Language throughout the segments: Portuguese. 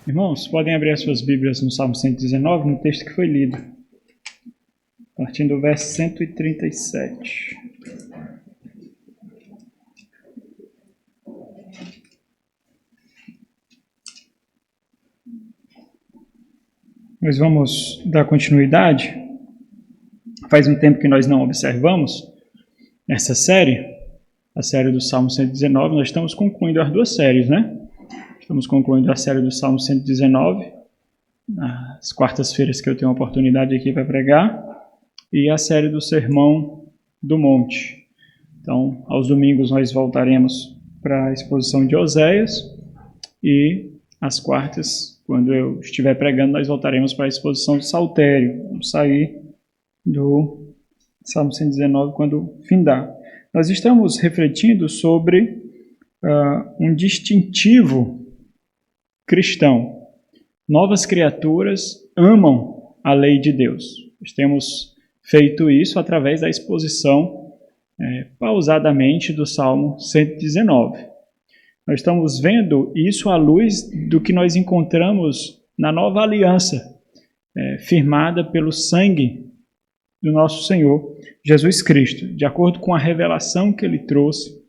Irmãos, podem abrir as suas Bíblias no Salmo 119, no texto que foi lido, partindo do verso 137. Nós vamos dar continuidade. Faz um tempo que nós não observamos essa série, a série do Salmo 119. Nós estamos concluindo as duas séries, né? Estamos concluindo a série do Salmo 119, nas quartas-feiras que eu tenho a oportunidade aqui para pregar, e a série do Sermão do Monte. Então, aos domingos nós voltaremos para a exposição de Oséias, e às quartas, quando eu estiver pregando, nós voltaremos para a exposição de Saltério. Vamos sair do Salmo 119 quando findar. Nós estamos refletindo sobre um distintivo cristão. Novas criaturas amam a lei de Deus. Nós temos feito isso através da exposição pausadamente do Salmo 119. Nós estamos vendo isso à luz do que nós encontramos na nova aliança, firmada pelo sangue do nosso Senhor Jesus Cristo. De acordo com a revelação que ele trouxe,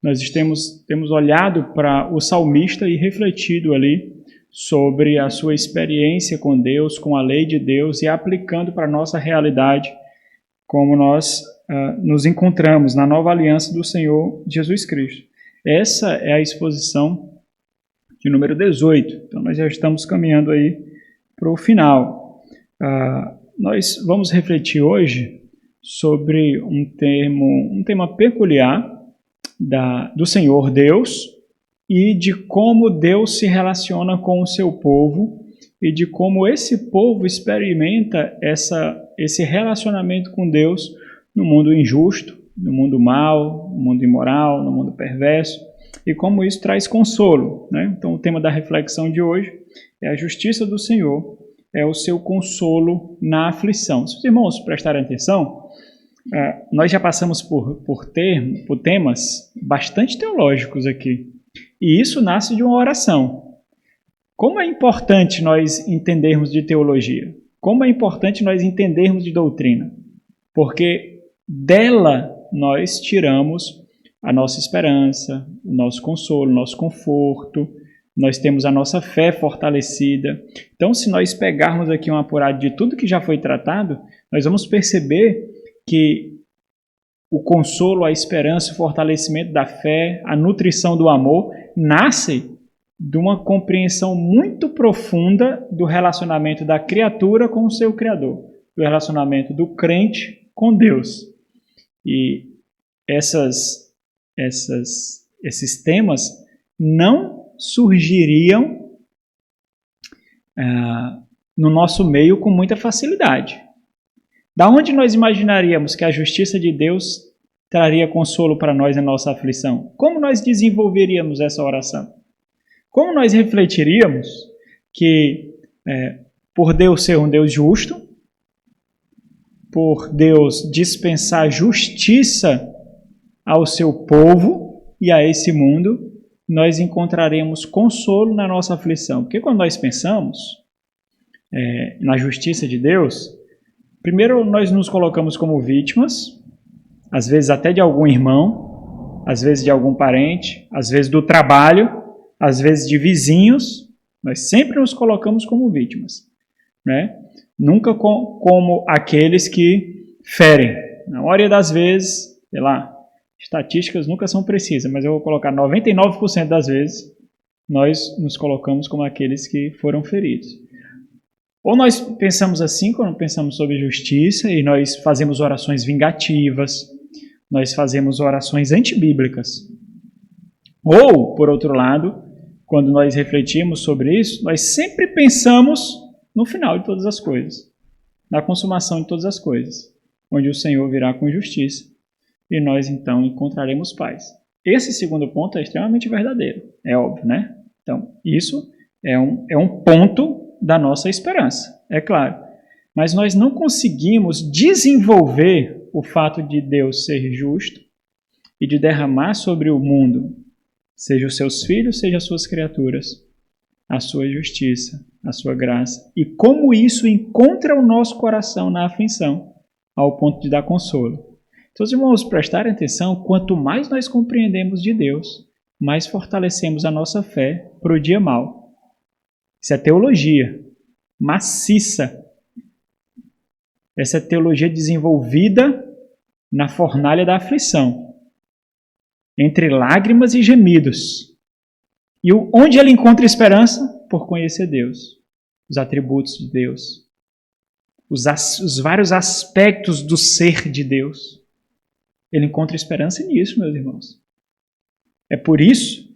nós temos olhado para o salmista e refletido ali sobre a sua experiência com Deus, com a lei de Deus, e aplicando para a nossa realidade como nós nos encontramos na nova aliança do Senhor Jesus Cristo. Essa é a exposição de número 18. Então, nós já estamos caminhando aí para o final. Nós vamos refletir hoje sobre um tema peculiar do Senhor Deus e de como Deus se relaciona com o seu povo e de como esse povo experimenta esse relacionamento com Deus no mundo injusto, no mundo mau, no mundo imoral, no mundo perverso, e como isso traz consolo, né? Então, o tema da reflexão de hoje é a justiça do Senhor, é o seu consolo na aflição. Se os irmãos prestarem atenção, nós já passamos por temas bastante teológicos aqui, e isso nasce de uma oração. Como é importante nós entendermos de teologia? Como é importante nós entendermos de doutrina? Porque dela nós tiramos a nossa esperança, o nosso consolo, o nosso conforto, nós temos a nossa fé fortalecida. Então, se nós pegarmos aqui um apurado de tudo que já foi tratado, nós vamos perceber que o consolo, a esperança, o fortalecimento da fé, a nutrição do amor, nasce de uma compreensão muito profunda do relacionamento da criatura com o seu Criador, do relacionamento do crente com Deus. E esses temas não surgiriam no nosso meio com muita facilidade. Da onde nós imaginaríamos que a justiça de Deus traria consolo para nós na nossa aflição? Como nós desenvolveríamos essa oração? Como nós refletiríamos que, por Deus ser um Deus justo, por Deus dispensar justiça ao seu povo e a esse mundo, nós encontraremos consolo na nossa aflição? Porque quando nós pensamos na justiça de Deus, primeiro nós nos colocamos como vítimas, às vezes até de algum irmão, às vezes de algum parente, às vezes do trabalho, às vezes de vizinhos. Nós sempre nos colocamos como vítimas, né? Nunca como aqueles que ferem. Na maioria das vezes, sei lá, estatísticas nunca são precisas, mas eu vou colocar 99% das vezes, nós nos colocamos como aqueles que foram feridos. Ou nós pensamos assim quando pensamos sobre justiça e nós fazemos orações vingativas, nós fazemos orações antibíblicas. Ou, por outro lado, quando nós refletimos sobre isso, nós sempre pensamos no final de todas as coisas, na consumação de todas as coisas, onde o Senhor virá com justiça e nós então encontraremos paz. Esse segundo ponto é extremamente verdadeiro, é óbvio, né? Então, isso é um ponto da nossa esperança, é claro. Mas nós não conseguimos desenvolver o fato de Deus ser justo e de derramar sobre o mundo, seja os seus filhos, seja as suas criaturas, a sua justiça, a sua graça, e como isso encontra o nosso coração na aflição, ao ponto de dar consolo. Então, os irmãos, prestarem atenção, quanto mais nós compreendemos de Deus, mais fortalecemos a nossa fé para o dia mau. Isso é teologia maciça. Essa é teologia desenvolvida na fornalha da aflição, entre lágrimas e gemidos. E onde ele encontra esperança? Por conhecer Deus, os atributos de Deus, os vários aspectos do ser de Deus. Ele encontra esperança nisso, meus irmãos. É por isso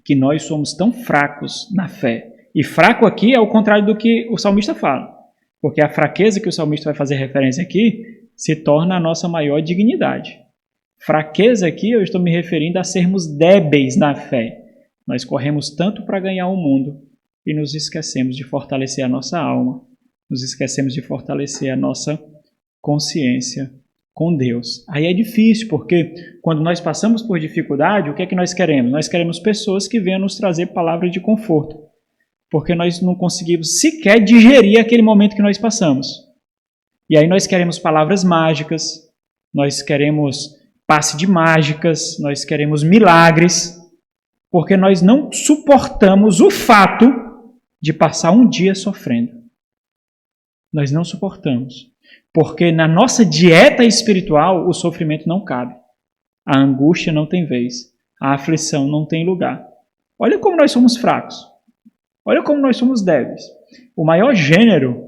que nós somos tão fracos na fé. E fraco aqui é o contrário do que o salmista fala. Porque a fraqueza que o salmista vai fazer referência aqui se torna a nossa maior dignidade. Fraqueza aqui eu estou me referindo a sermos débeis na fé. Nós corremos tanto para ganhar o mundo e nos esquecemos de fortalecer a nossa alma, nos esquecemos de fortalecer a nossa consciência com Deus. Aí é difícil, porque quando nós passamos por dificuldade, o que é que nós queremos? Nós queremos pessoas que venham nos trazer palavras de conforto, porque nós não conseguimos sequer digerir aquele momento que nós passamos. E aí nós queremos palavras mágicas, nós queremos passe de mágicas, nós queremos milagres, porque nós não suportamos o fato de passar um dia sofrendo. Nós não suportamos. Porque na nossa dieta espiritual o sofrimento não cabe. A angústia não tem vez. A aflição não tem lugar. Olha como nós somos fracos. Olha como nós somos débeis. O maior gênero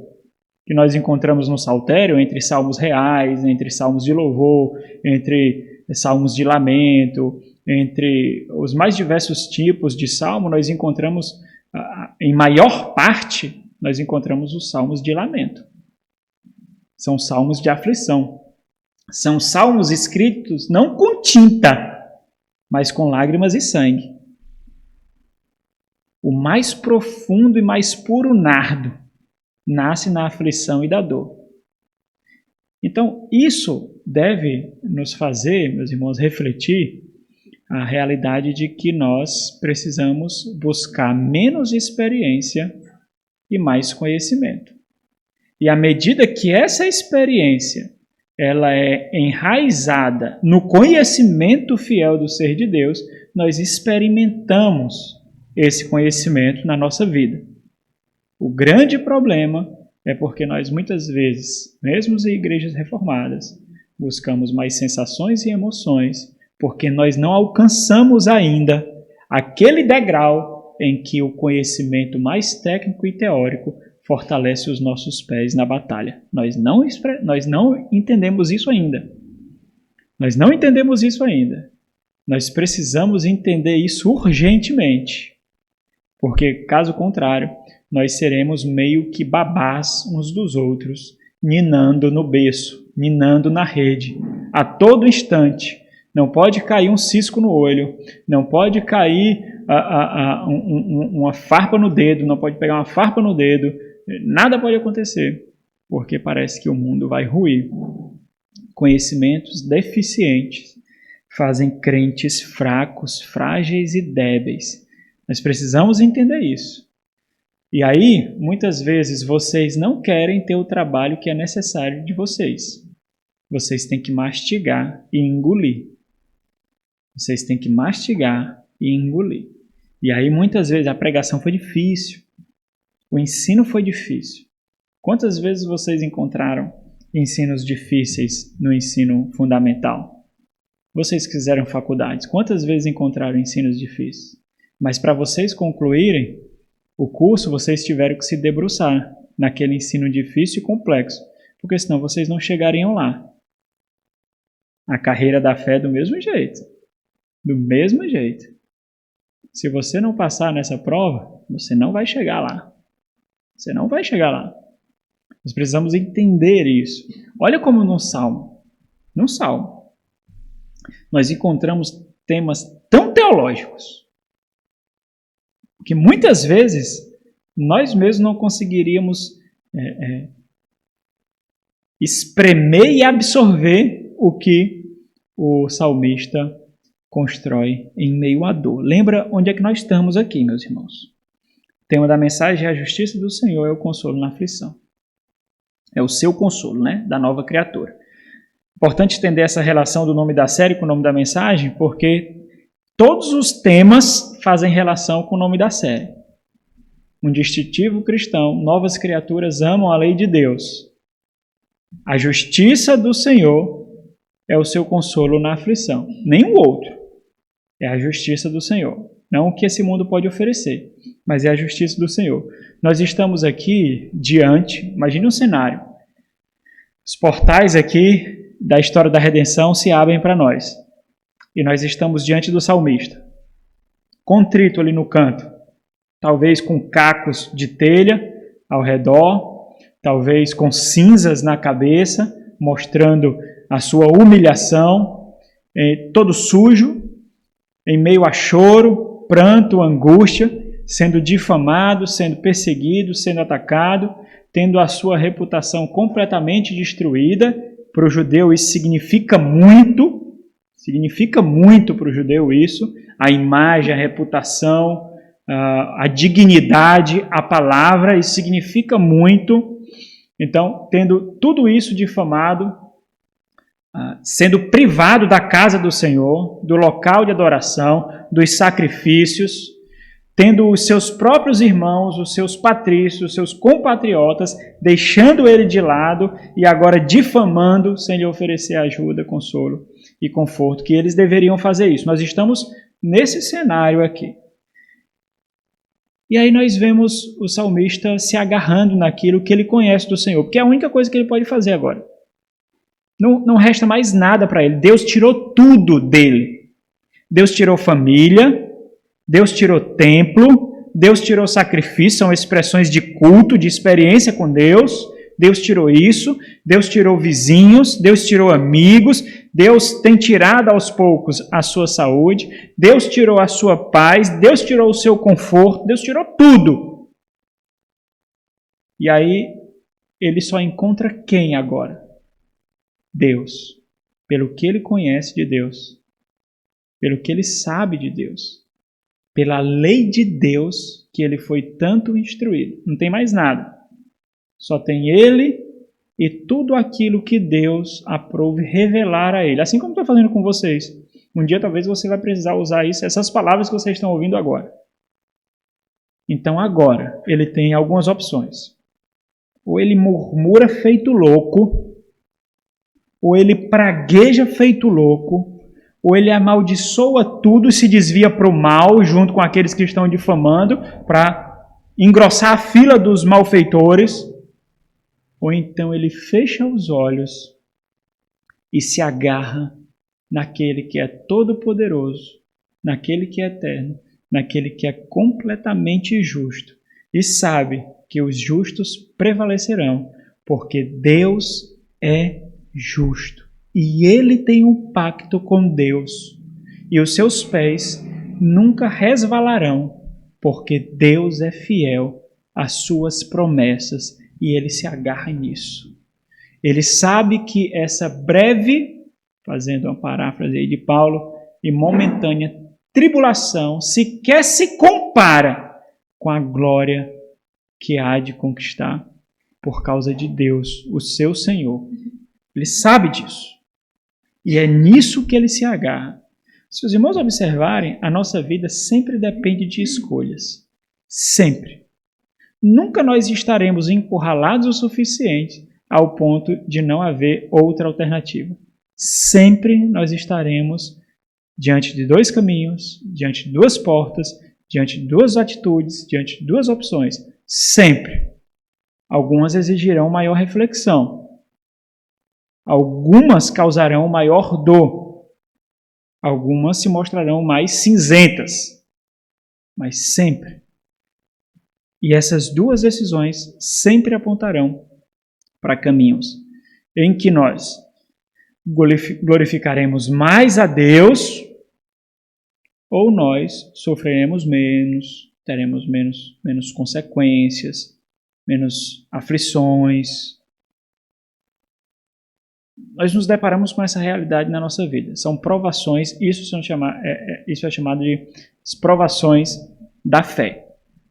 que nós encontramos no saltério, entre salmos reais, entre salmos de louvor, entre salmos de lamento, entre os mais diversos tipos de salmo, nós encontramos, em maior parte, nós encontramos os salmos de lamento. São salmos de aflição. São salmos escritos não com tinta, mas com lágrimas e sangue. O mais profundo e mais puro nardo nasce na aflição e da dor. Então, isso deve nos fazer, meus irmãos, refletir a realidade de que nós precisamos buscar menos experiência e mais conhecimento. E à medida que essa experiência ela é enraizada no conhecimento fiel do ser de Deus, nós experimentamos esse conhecimento na nossa vida. O grande problema é porque nós muitas vezes, mesmo em igrejas reformadas, buscamos mais sensações e emoções, porque nós não alcançamos ainda aquele degrau em que o conhecimento mais técnico e teórico fortalece os nossos pés na batalha. Nós não entendemos isso ainda. Nós não entendemos isso ainda. Nós precisamos entender isso urgentemente, porque, caso contrário, nós seremos meio que babás uns dos outros, ninando no berço, ninando na rede, a todo instante. Não pode cair um cisco no olho, não pode cair uma farpa no dedo, não pode pegar uma farpa no dedo, nada pode acontecer, porque parece que o mundo vai ruir. Conhecimentos deficientes fazem crentes fracos, frágeis e débeis. Nós precisamos entender isso. E aí, muitas vezes, vocês não querem ter o trabalho que é necessário de vocês. Vocês têm que mastigar e engolir. Vocês têm que mastigar e engolir. E aí, muitas vezes, a pregação foi difícil. O ensino foi difícil. Quantas vezes vocês encontraram ensinos difíceis no ensino fundamental? Vocês que fizeram faculdades, quantas vezes encontraram ensinos difíceis? Mas para vocês concluírem o curso, vocês tiveram que se debruçar naquele ensino difícil e complexo, porque senão vocês não chegariam lá. A carreira da fé é do mesmo jeito. Do mesmo jeito. Se você não passar nessa prova, você não vai chegar lá. Você não vai chegar lá. Nós precisamos entender isso. Olha como num salmo, nós encontramos temas tão teológicos que muitas vezes nós mesmos não conseguiríamos espremer e absorver o que o salmista constrói em meio à dor. Lembra onde é que nós estamos aqui, meus irmãos? tema da mensagem é a justiça do Senhor, é o consolo na aflição. É o seu consolo, né? Da nova criatura. Importante entender essa relação do nome da série com o nome da mensagem, porque todos os temas fazem relação com o nome da série. Um distintivo cristão, novas criaturas amam a lei de Deus. A justiça do Senhor é o seu consolo na aflição. Nenhum outro. É a justiça do Senhor. Não o que esse mundo pode oferecer, mas é a justiça do Senhor. Nós estamos aqui diante, imagine um cenário. Os portais aqui da história da redenção se abrem para nós. E nós estamos diante do salmista, contrito ali no canto, talvez com cacos de telha ao redor, talvez com cinzas na cabeça, mostrando a sua humilhação, todo sujo, em meio a choro, pranto, angústia, sendo difamado, sendo perseguido, sendo atacado, tendo a sua reputação completamente destruída. Para o judeu isso significa muito para o judeu isso, a imagem, a reputação, a dignidade, a palavra, isso significa muito. Então, tendo tudo isso difamado, sendo privado da casa do Senhor, do local de adoração, dos sacrifícios, tendo os seus próprios irmãos, os seus patrícios, os seus compatriotas, deixando ele de lado e agora difamando sem lhe oferecer ajuda, consolo e conforto, que eles deveriam fazer isso. Nós estamos nesse cenário aqui. E aí nós vemos o salmista se agarrando naquilo que ele conhece do Senhor, porque é a única coisa que ele pode fazer agora. Não resta mais nada para ele. Deus tirou tudo dele. Deus tirou família, Deus tirou templo, Deus tirou sacrifício, são expressões de culto, de experiência com Deus. Deus tirou isso, Deus tirou vizinhos, Deus tirou amigos, Deus tem tirado aos poucos a sua saúde, Deus tirou a sua paz, Deus tirou o seu conforto, Deus tirou tudo. E aí ele só encontra quem agora? Deus, pelo que ele conhece de Deus, pelo que ele sabe de Deus, pela lei de Deus que ele foi tanto instruído. Não tem mais nada. Só tem ele e tudo aquilo que Deus aprove revelar a ele. Assim como estou fazendo com vocês. Um dia talvez você vai precisar usar isso, essas palavras que vocês estão ouvindo agora. Então agora ele tem algumas opções. Ou ele murmura feito louco, ou ele pragueja feito louco, ou ele amaldiçoa tudo e se desvia para o mal junto com aqueles que estão difamando para engrossar a fila dos malfeitores, ou então ele fecha os olhos e se agarra naquele que é todo-poderoso, naquele que é eterno, naquele que é completamente justo e sabe que os justos prevalecerão, porque Deus é justo. E ele tem um pacto com Deus. E os seus pés nunca resvalarão, porque Deus é fiel às suas promessas e ele se agarra nisso. Ele sabe que essa breve, fazendo uma paráfrase aí de Paulo, e momentânea tribulação sequer se compara com a glória que há de conquistar por causa de Deus, o seu Senhor. Ele sabe disso. E é nisso que ele se agarra. Se os irmãos observarem, a nossa vida sempre depende de escolhas. Sempre. Nunca nós estaremos encurralados o suficiente ao ponto de não haver outra alternativa. Sempre nós estaremos diante de dois caminhos, diante de duas portas, diante de duas atitudes, diante de duas opções. Sempre. Algumas exigirão maior reflexão. Algumas causarão maior dor. Algumas se mostrarão mais cinzentas. Mas sempre. E essas duas decisões sempre apontarão para caminhos em que nós glorificaremos mais a Deus ou nós sofreremos menos, teremos menos consequências, menos aflições. Nós nos deparamos com essa realidade na nossa vida. São provações, isso é chamado de provações da fé.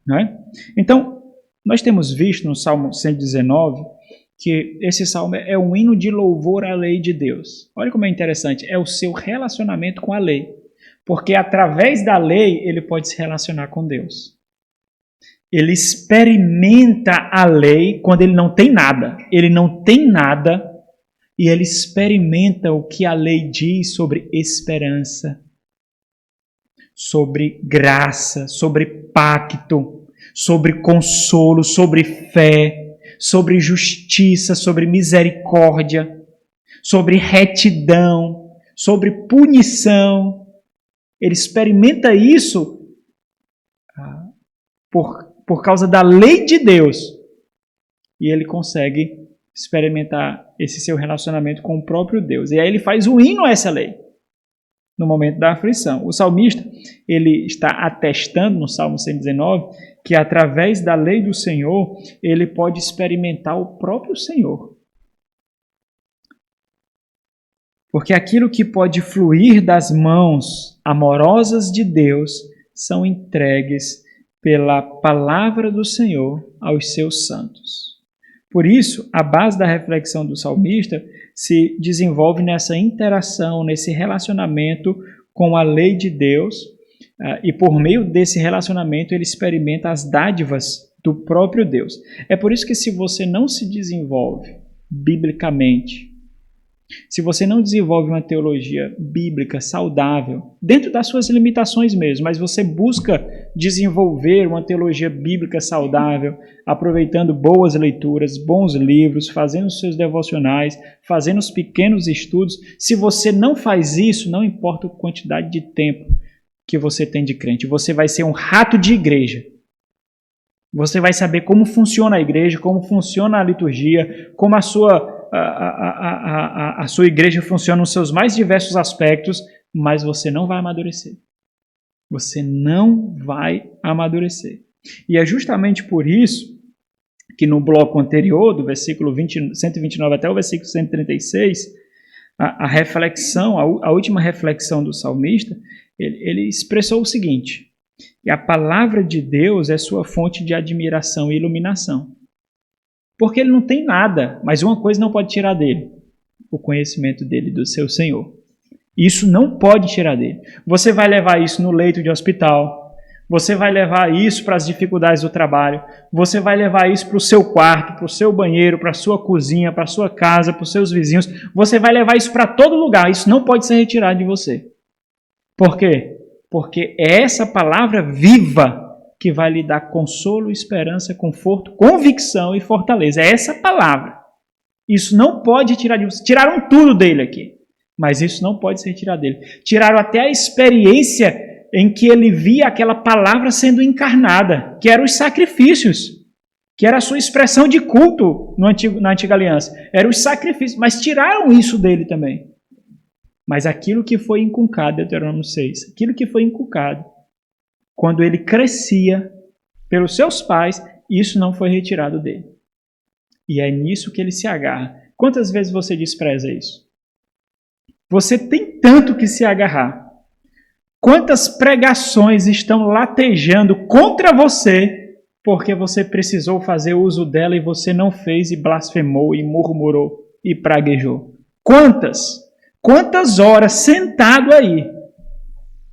né? Então, nós temos visto no Salmo 119 que esse salmo é um hino de louvor à lei de Deus. Olha como é interessante, é o seu relacionamento com a lei. Porque através da lei ele pode se relacionar com Deus. Ele experimenta a lei quando ele não tem nada. Ele não tem nada e ele experimenta o que a lei diz sobre esperança, sobre graça, sobre pacto, sobre consolo, sobre fé, sobre justiça, sobre misericórdia, sobre retidão, sobre punição. Ele experimenta isso por causa da lei de Deus. E ele consegue experimentar esse seu relacionamento com o próprio Deus. E aí ele faz um hino a essa lei, no momento da aflição. O salmista, ele está atestando no Salmo 119 que através da lei do Senhor, ele pode experimentar o próprio Senhor. Porque aquilo que pode fluir das mãos amorosas de Deus são entregues pela palavra do Senhor aos seus santos. Por isso, a base da reflexão do salmista se desenvolve nessa interação, nesse relacionamento com a lei de Deus, e por meio desse relacionamento ele experimenta as dádivas do próprio Deus. É por isso que se você não se desenvolve biblicamente, se você não desenvolve uma teologia bíblica saudável, dentro das suas limitações mesmo, mas você busca desenvolver uma teologia bíblica saudável, aproveitando boas leituras, bons livros, fazendo os seus devocionais, fazendo os pequenos estudos, se você não faz isso, não importa a quantidade de tempo que você tem de crente, você vai ser um rato de igreja. Você vai saber como funciona a igreja, como funciona a liturgia, como a sua igreja funciona nos seus mais diversos aspectos, mas você não vai amadurecer. Você não vai amadurecer. E é justamente por isso que no bloco anterior, do versículo 129 até o versículo 136, a reflexão, a última reflexão do salmista, ele expressou o seguinte: que a palavra de Deus é sua fonte de admiração e iluminação. Porque ele não tem nada, mas uma coisa não pode tirar dele: o conhecimento dele, do seu Senhor. Isso não pode tirar dele. Você vai levar isso no leito de hospital, você vai levar isso para as dificuldades do trabalho, você vai levar isso para o seu quarto, para o seu banheiro, para a sua cozinha, para a sua casa, para os seus vizinhos, você vai levar isso para todo lugar. Isso não pode ser retirado de você. Por quê? Porque é essa palavra viva que vai lhe dar consolo, esperança, conforto, convicção e fortaleza. É essa palavra. Isso não pode tirar de você. Tiraram tudo dele aqui, mas isso não pode ser retirado dele. Tiraram até a experiência em que ele via aquela palavra sendo encarnada, que eram os sacrifícios, que era a sua expressão de culto na antiga aliança. Eram os sacrifícios, mas tiraram isso dele também. Mas aquilo que foi inculcado, Deuteronômio 6, aquilo que foi inculcado, quando ele crescia pelos seus pais, isso não foi retirado dele. E é nisso que ele se agarra. Quantas vezes você despreza isso? Você tem tanto que se agarrar. Quantas pregações estão latejando contra você porque você precisou fazer uso dela e você não fez e blasfemou e murmurou e praguejou? Quantas? Quantas horas sentado aí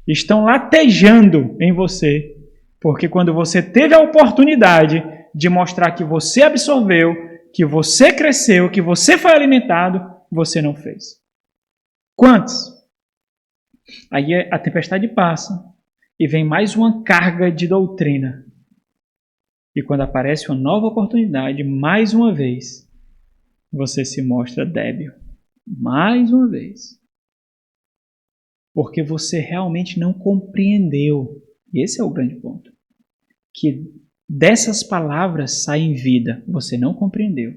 estão latejando em você, porque quando você teve a oportunidade de mostrar que você absorveu, que você cresceu, que você foi alimentado, você não fez? Quantos? Aí a tempestade passa e vem mais uma carga de doutrina. E quando aparece uma nova oportunidade, mais uma vez, você se mostra débil. Mais uma vez. Porque você realmente não compreendeu. E esse é o grande ponto. Que dessas palavras saem vida. Você não compreendeu.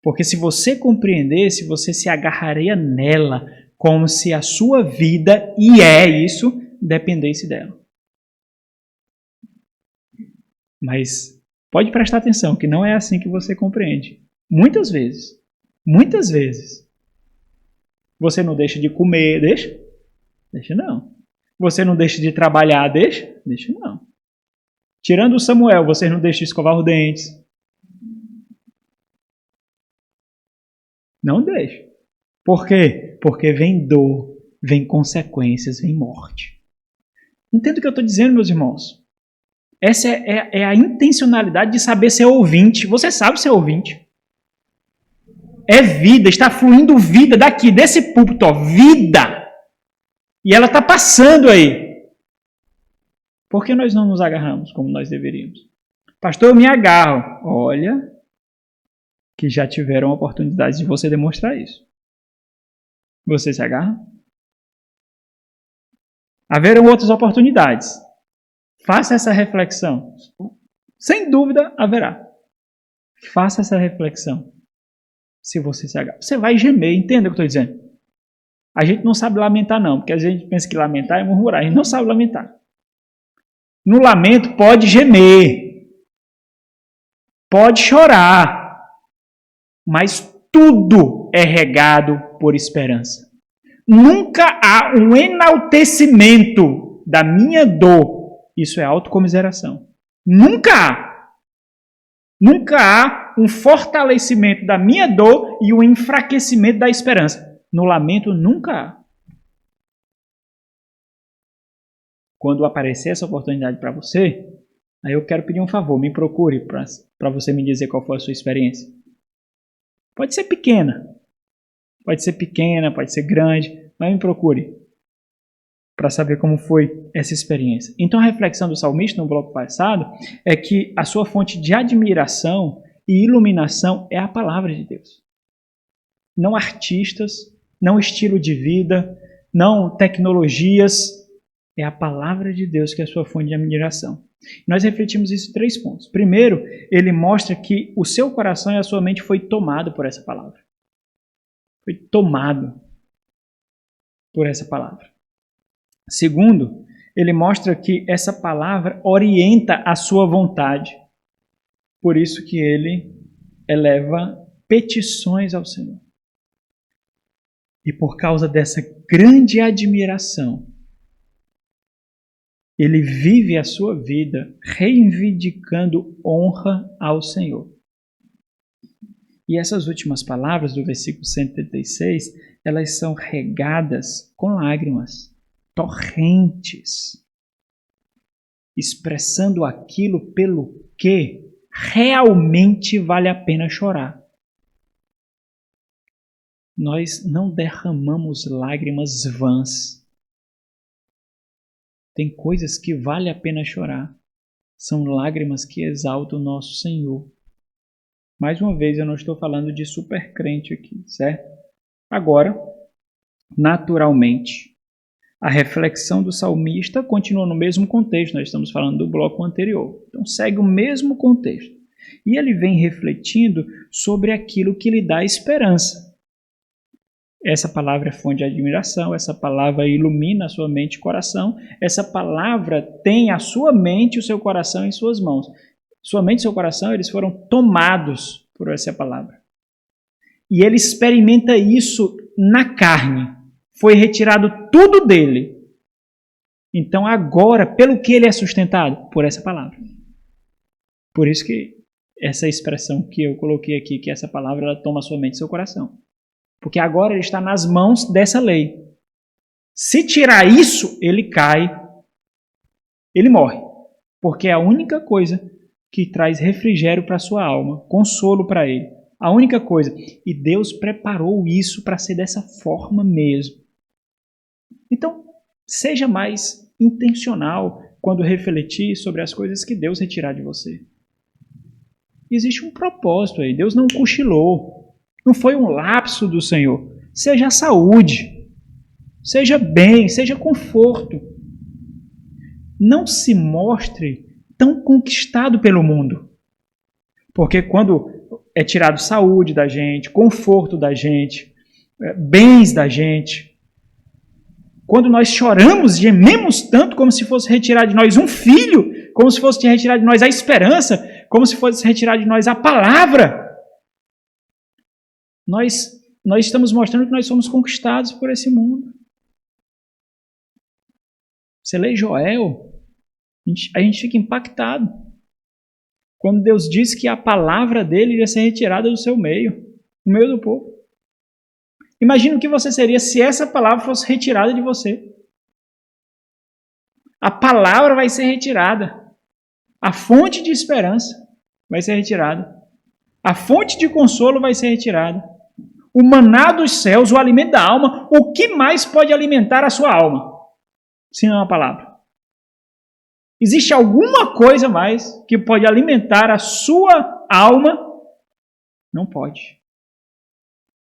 Porque se você compreendesse, você se agarraria nela como se a sua vida, e é isso, dependesse dela. Mas pode prestar atenção que não é assim que você compreende. Muitas vezes, você não deixa de comer, deixa? Deixa não. Você não deixa de trabalhar, deixa? Deixa não. Tirando o Samuel, vocês não deixam de escovar os dentes. Não deixam. Por quê? Porque vem dor, vem consequências, vem morte. Entenda o que eu estou dizendo, meus irmãos. Essa é a intencionalidade de saber ser ouvinte. Você sabe ser ouvinte. É vida, está fluindo vida daqui, desse púlpito, ó, vida. E ela está passando aí. Por que nós não nos agarramos como nós deveríamos? Pastor, eu me agarro. Olha, que já tiveram oportunidades de você demonstrar isso. Você se agarra? Haverão outras oportunidades. Faça essa reflexão. Sem dúvida haverá. Faça essa reflexão. Se você se agarra. Você vai gemer, entenda o que eu estou dizendo. A gente não sabe lamentar não, porque a gente pensa que lamentar é murmurar. A gente não sabe lamentar. No lamento pode gemer. Pode chorar. Mas tudo é regado por esperança. Nunca há um enaltecimento da minha dor. Isso é autocomiseração. Nunca há. Nunca há um fortalecimento da minha dor e um enfraquecimento da esperança. No lamento, nunca há. Quando aparecer essa oportunidade para você, aí eu quero pedir um favor, me procure para você me dizer qual foi a sua experiência. Pode ser pequena, pode ser grande, mas me procure para saber como foi essa experiência. Então a reflexão do salmista no bloco passado é que a sua fonte de admiração e iluminação é a palavra de Deus. Não artistas, não estilo de vida, não tecnologias, é a palavra de Deus que é a sua fonte de admiração. Nós refletimos isso em 3 pontos. Primeiro, ele mostra que o seu coração e a sua mente foi tomado por essa palavra. Foi tomado por essa palavra. Segundo, ele mostra que essa palavra orienta a sua vontade. Por isso que ele eleva petições ao Senhor. E por causa dessa grande admiração, ele vive a sua vida reivindicando honra ao Senhor. E essas últimas palavras do versículo 136, elas são regadas com lágrimas, torrentes, expressando aquilo pelo que realmente vale a pena chorar. Nós não derramamos lágrimas vãs. Tem coisas que vale a pena chorar. São lágrimas que exaltam o nosso Senhor. Mais uma vez, eu não estou falando de super crente aqui, certo? Agora, naturalmente, a reflexão do salmista continua no mesmo contexto. Nós estamos falando do bloco anterior. Então, segue o mesmo contexto. E ele vem refletindo sobre aquilo que lhe dá esperança. Essa palavra é fonte de admiração, essa palavra ilumina a sua mente e coração, essa palavra tem a sua mente, o seu coração em suas mãos. Sua mente e seu coração, eles foram tomados por essa palavra. E ele experimenta isso na carne. Foi retirado tudo dele. Então agora, pelo que ele é sustentado? Por essa palavra. Por isso que essa expressão que eu coloquei aqui, que essa palavra ela toma a sua mente e seu coração. Porque agora ele está nas mãos dessa lei. Se tirar isso, ele cai, ele morre. Porque é a única coisa que traz refrigério para a sua alma, consolo para ele. A única coisa. E Deus preparou isso para ser dessa forma mesmo. Então, seja mais intencional quando refletir sobre as coisas que Deus retirar de você. Existe um propósito aí. Deus não cochilou. Não foi um lapso do Senhor. Seja a saúde, seja bem, seja conforto. Não se mostre tão conquistado pelo mundo. Porque quando é tirado saúde da gente, conforto da gente, bens da gente, quando nós choramos, gememos tanto como se fosse retirar de nós um filho, como se fosse retirar de nós a esperança, como se fosse retirar de nós a palavra, nós estamos mostrando que nós somos conquistados por esse mundo. Você lê Joel, A gente fica impactado quando Deus diz que a palavra dele ia ser retirada do seu meio, no meio do povo. Imagina o que você seria se essa palavra fosse retirada de você. A palavra vai ser retirada. A fonte de esperança vai ser retirada. A fonte de consolo vai ser retirada. O maná dos céus, o alimento da alma, o que mais pode alimentar a sua alma? Se não a palavra. Existe alguma coisa mais que pode alimentar a sua alma? Não pode.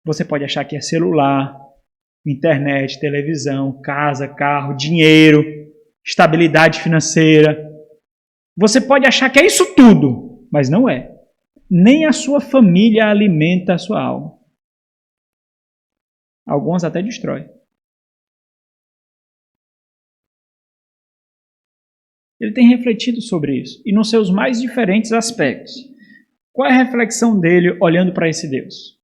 Você pode achar que é celular, internet, televisão, casa, carro, dinheiro, estabilidade financeira. Você pode achar que é isso tudo, mas não é. Nem a sua família alimenta a sua alma. Alguns até destrói. Ele tem refletido sobre isso, e nos seus mais diferentes aspectos. Qual é a reflexão dele olhando para esse Deus?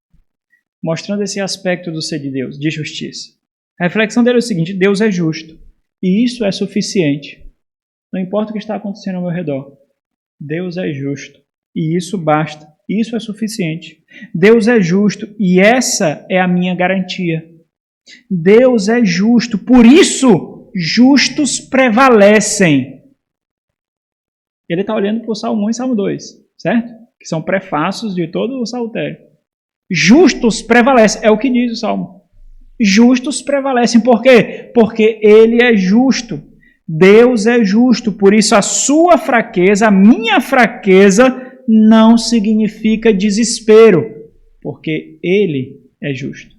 Mostrando esse aspecto do ser de Deus, de justiça. A reflexão dele é o seguinte: Deus é justo, e isso é suficiente. Não importa o que está acontecendo ao meu redor. Deus é justo, e isso basta. Isso é suficiente. Deus é justo, e essa é a minha garantia. Deus é justo, por isso justos prevalecem. Ele está olhando para o Salmo 1 e Salmo 2, certo? Que são prefácios de todo o saltério. Justos prevalecem, é o que diz o Salmo. Justos prevalecem, por quê? Porque ele é justo. Deus é justo, por isso a sua fraqueza, a minha fraqueza, não significa desespero, porque ele é justo.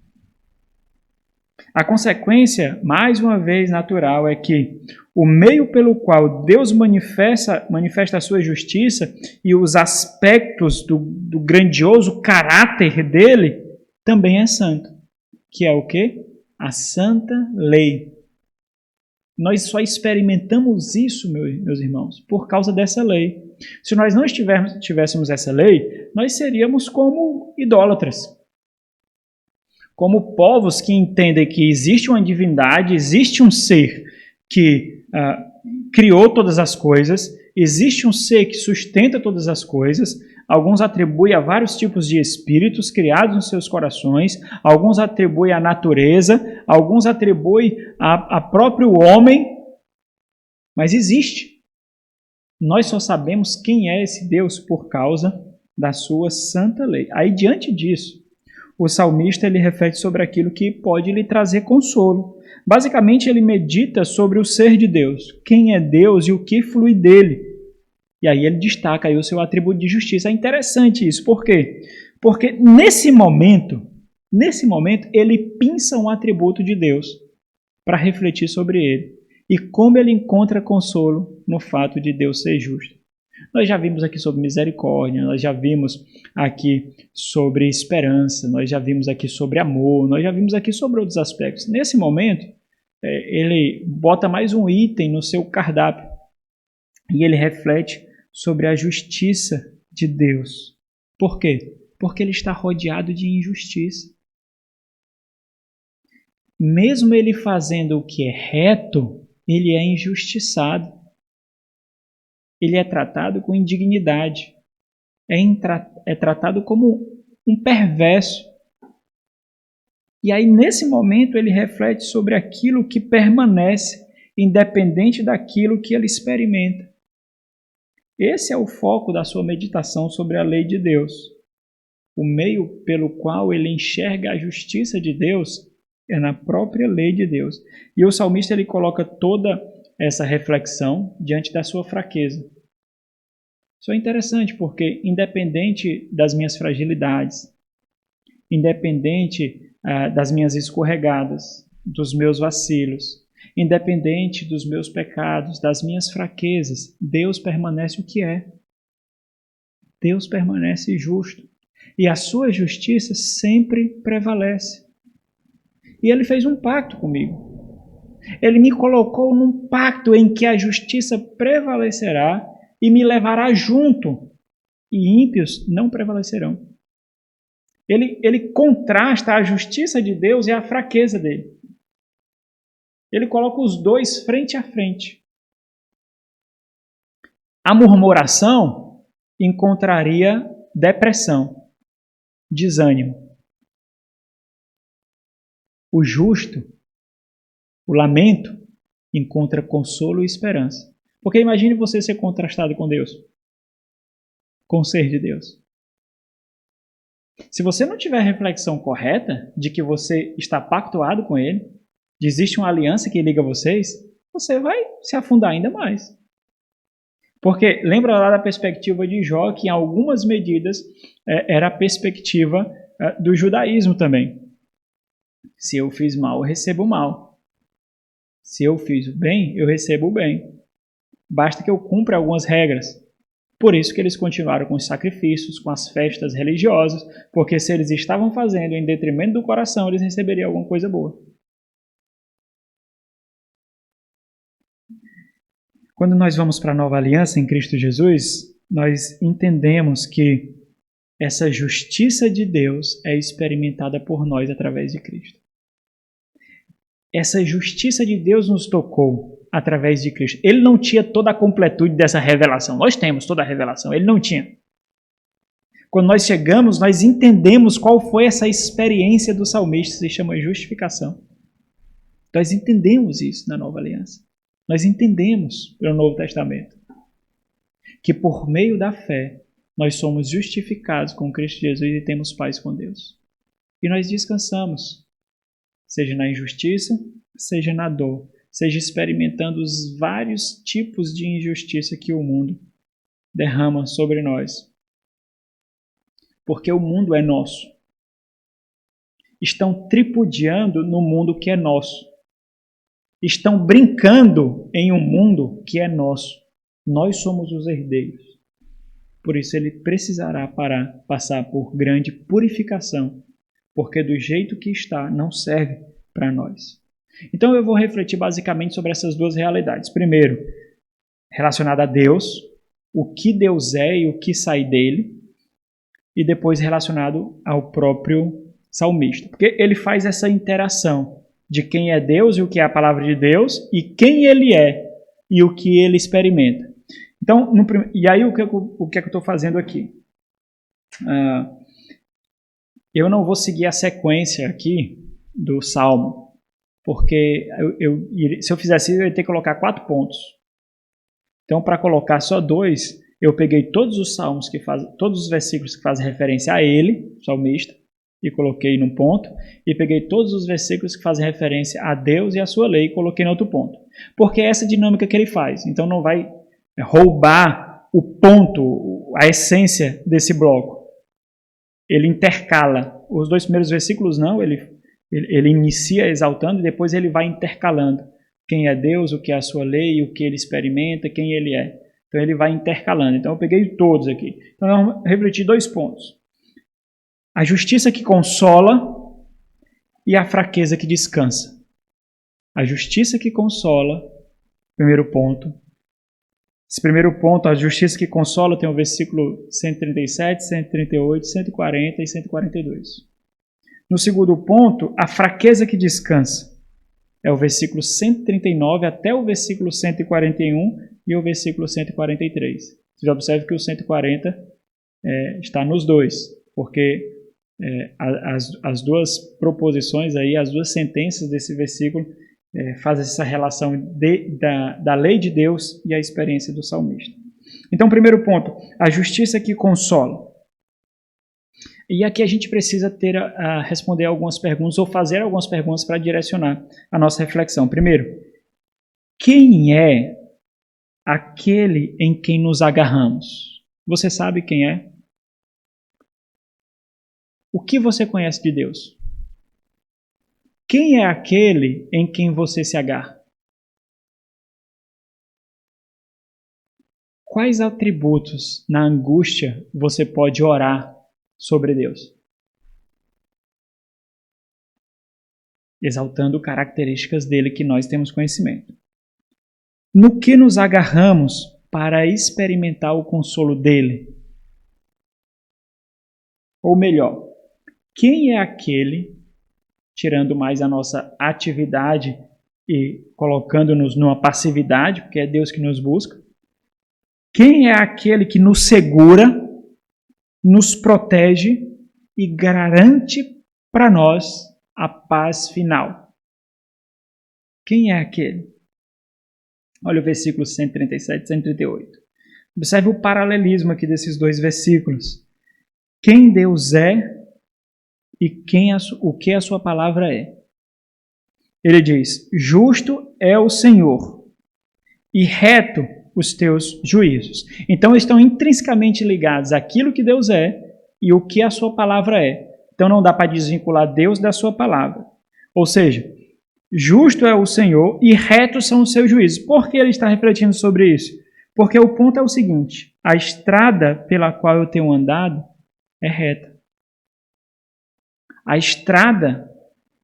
A consequência, mais uma vez natural, é que o meio pelo qual Deus manifesta a sua justiça e os aspectos do grandioso caráter dele também é santo. Que é o quê? A santa lei. Nós só experimentamos isso, meus irmãos, por causa dessa lei. Se nós não tivéssemos essa lei, nós seríamos como idólatras. Como povos que entendem que existe uma divindade, existe um ser que criou todas as coisas, existe um ser que sustenta todas as coisas. Alguns atribuem a vários tipos de espíritos criados nos seus corações, alguns atribuem à natureza, alguns atribuem a próprio homem, mas existe. Nós só sabemos quem é esse Deus por causa da sua santa lei. Aí, diante disso, o salmista ele reflete sobre aquilo que pode lhe trazer consolo. Basicamente, ele medita sobre o ser de Deus, quem é Deus e o que flui dele. E aí ele destaca aí o seu atributo de justiça. É interessante isso. Por quê? Porque nesse momento, ele pinça um atributo de Deus para refletir sobre ele. E como ele encontra consolo no fato de Deus ser justo. Nós já vimos aqui sobre misericórdia, nós já vimos aqui sobre esperança, nós já vimos aqui sobre amor, nós já vimos aqui sobre outros aspectos. Nesse momento, ele bota mais um item no seu cardápio e ele reflete sobre a justiça de Deus. Por quê? Porque ele está rodeado de injustiça. Mesmo ele fazendo o que é reto, ele é injustiçado. Ele é tratado com indignidade. É tratado como um perverso. E aí, nesse momento, ele reflete sobre aquilo que permanece, independente daquilo que ele experimenta. Esse é o foco da sua meditação sobre a lei de Deus. O meio pelo qual ele enxerga a justiça de Deus é na própria lei de Deus. E o salmista ele coloca toda essa reflexão diante da sua fraqueza. Isso é interessante porque, independente das minhas fragilidades, independente das minhas escorregadas, dos meus vacilos, independente dos meus pecados, das minhas fraquezas, Deus permanece o que é. Deus permanece justo. E a sua justiça sempre prevalece. E ele fez um pacto comigo. Ele me colocou num pacto em que a justiça prevalecerá e me levará junto, e ímpios não prevalecerão. Ele contrasta a justiça de Deus e a fraqueza dele. Ele coloca os dois frente a frente. A murmuração encontraria depressão, desânimo. O justo, o lamento, encontra consolo e esperança. Porque imagine você ser contrastado com Deus, com o ser de Deus. Se você não tiver a reflexão correta de que você está pactuado com Ele, de existe uma aliança que liga vocês, você vai se afundar ainda mais. Porque lembra lá da perspectiva de Jó, que em algumas medidas era a perspectiva do judaísmo também. Se eu fiz mal, eu recebo mal. Se eu fiz o bem, eu recebo o bem. Basta que eu cumpra algumas regras. Por isso que eles continuaram com os sacrifícios, com as festas religiosas, porque se eles estavam fazendo em detrimento do coração, eles receberiam alguma coisa boa. Quando nós vamos para a nova aliança em Cristo Jesus, nós entendemos que essa justiça de Deus é experimentada por nós através de Cristo. Essa justiça de Deus nos tocou através de Cristo. Ele não tinha toda a completude dessa revelação. Nós temos toda a revelação. Ele não tinha. Quando nós chegamos, nós entendemos qual foi essa experiência do salmista, se chama justificação. Nós entendemos isso na nova aliança. Nós entendemos pelo Novo Testamento que por meio da fé nós somos justificados com Cristo Jesus e temos paz com Deus. E nós descansamos, seja na injustiça, seja na dor, seja experimentando os vários tipos de injustiça que o mundo derrama sobre nós. Porque o mundo é nosso. Estão tripudiando no mundo que é nosso. Estão brincando em um mundo que é nosso. Nós somos os herdeiros. Por isso ele precisará passar por grande purificação, porque do jeito que está não serve para nós. Então eu vou refletir basicamente sobre essas duas realidades. Primeiro, relacionado a Deus, o que Deus é e o que sai dele, e depois relacionado ao próprio salmista. Porque ele faz essa interação de quem é Deus e o que é a palavra de Deus, e quem ele é e o que ele experimenta. Então, e aí o que eu estou fazendo aqui? Eu não vou seguir a sequência aqui do Salmo, porque se eu fizesse isso, eu ia ter que colocar 4 pontos. Então, para colocar só 2, eu peguei todos os salmos todos os versículos que fazem referência a ele, salmista, e coloquei num ponto, e peguei todos os versículos que fazem referência a Deus e a sua lei e coloquei em outro ponto. Porque é essa dinâmica que ele faz. Então não vai roubar o ponto, a essência desse bloco. Ele intercala. Os 2 primeiros versículos não, ele inicia exaltando e depois ele vai intercalando. Quem é Deus, o que é a sua lei, o que ele experimenta, quem ele é. Então ele vai intercalando. Então eu peguei todos aqui. Então vamos refletir 2 pontos. A justiça que consola e a fraqueza que descansa. A justiça que consola, primeiro ponto. Esse primeiro ponto, a justiça que consola, tem o versículo 137, 138, 140 e 142. No segundo ponto, a fraqueza que descansa. É o versículo 139 até o versículo 141 e o versículo 143. Você observa que o 140 está nos dois, porque as duas proposições aí, as duas sentenças desse versículo fazem essa relação da lei de Deus e a experiência do salmista. Então, primeiro ponto, a justiça que consola. E aqui a gente precisa responder algumas perguntas ou fazer algumas perguntas para direcionar a nossa reflexão. Primeiro, quem é aquele em quem nos agarramos? Você sabe quem é? O que você conhece de Deus? Quem é aquele em quem você se agarra? Quais atributos na angústia você pode orar sobre Deus? Exaltando características dele que nós temos conhecimento. No que nos agarramos para experimentar o consolo dele? Ou melhor, quem é aquele, tirando mais a nossa atividade e colocando-nos numa passividade, porque é Deus que nos busca, Quem é aquele que nos segura, nos protege e garante para nós a paz final? Quem é aquele? Olha o versículo 137 e 138. Observe o paralelismo aqui desses dois versículos. Quem Deus é e o que a sua palavra é. Ele diz, justo é o Senhor e reto os teus juízos. Então estão intrinsecamente ligados àquilo que Deus é e o que a sua palavra é. Então não dá para desvincular Deus da sua palavra. Ou seja, justo é o Senhor e retos são os seus juízos. Por que ele está refletindo sobre isso? Porque o ponto é o seguinte, a estrada pela qual eu tenho andado é reta. A estrada,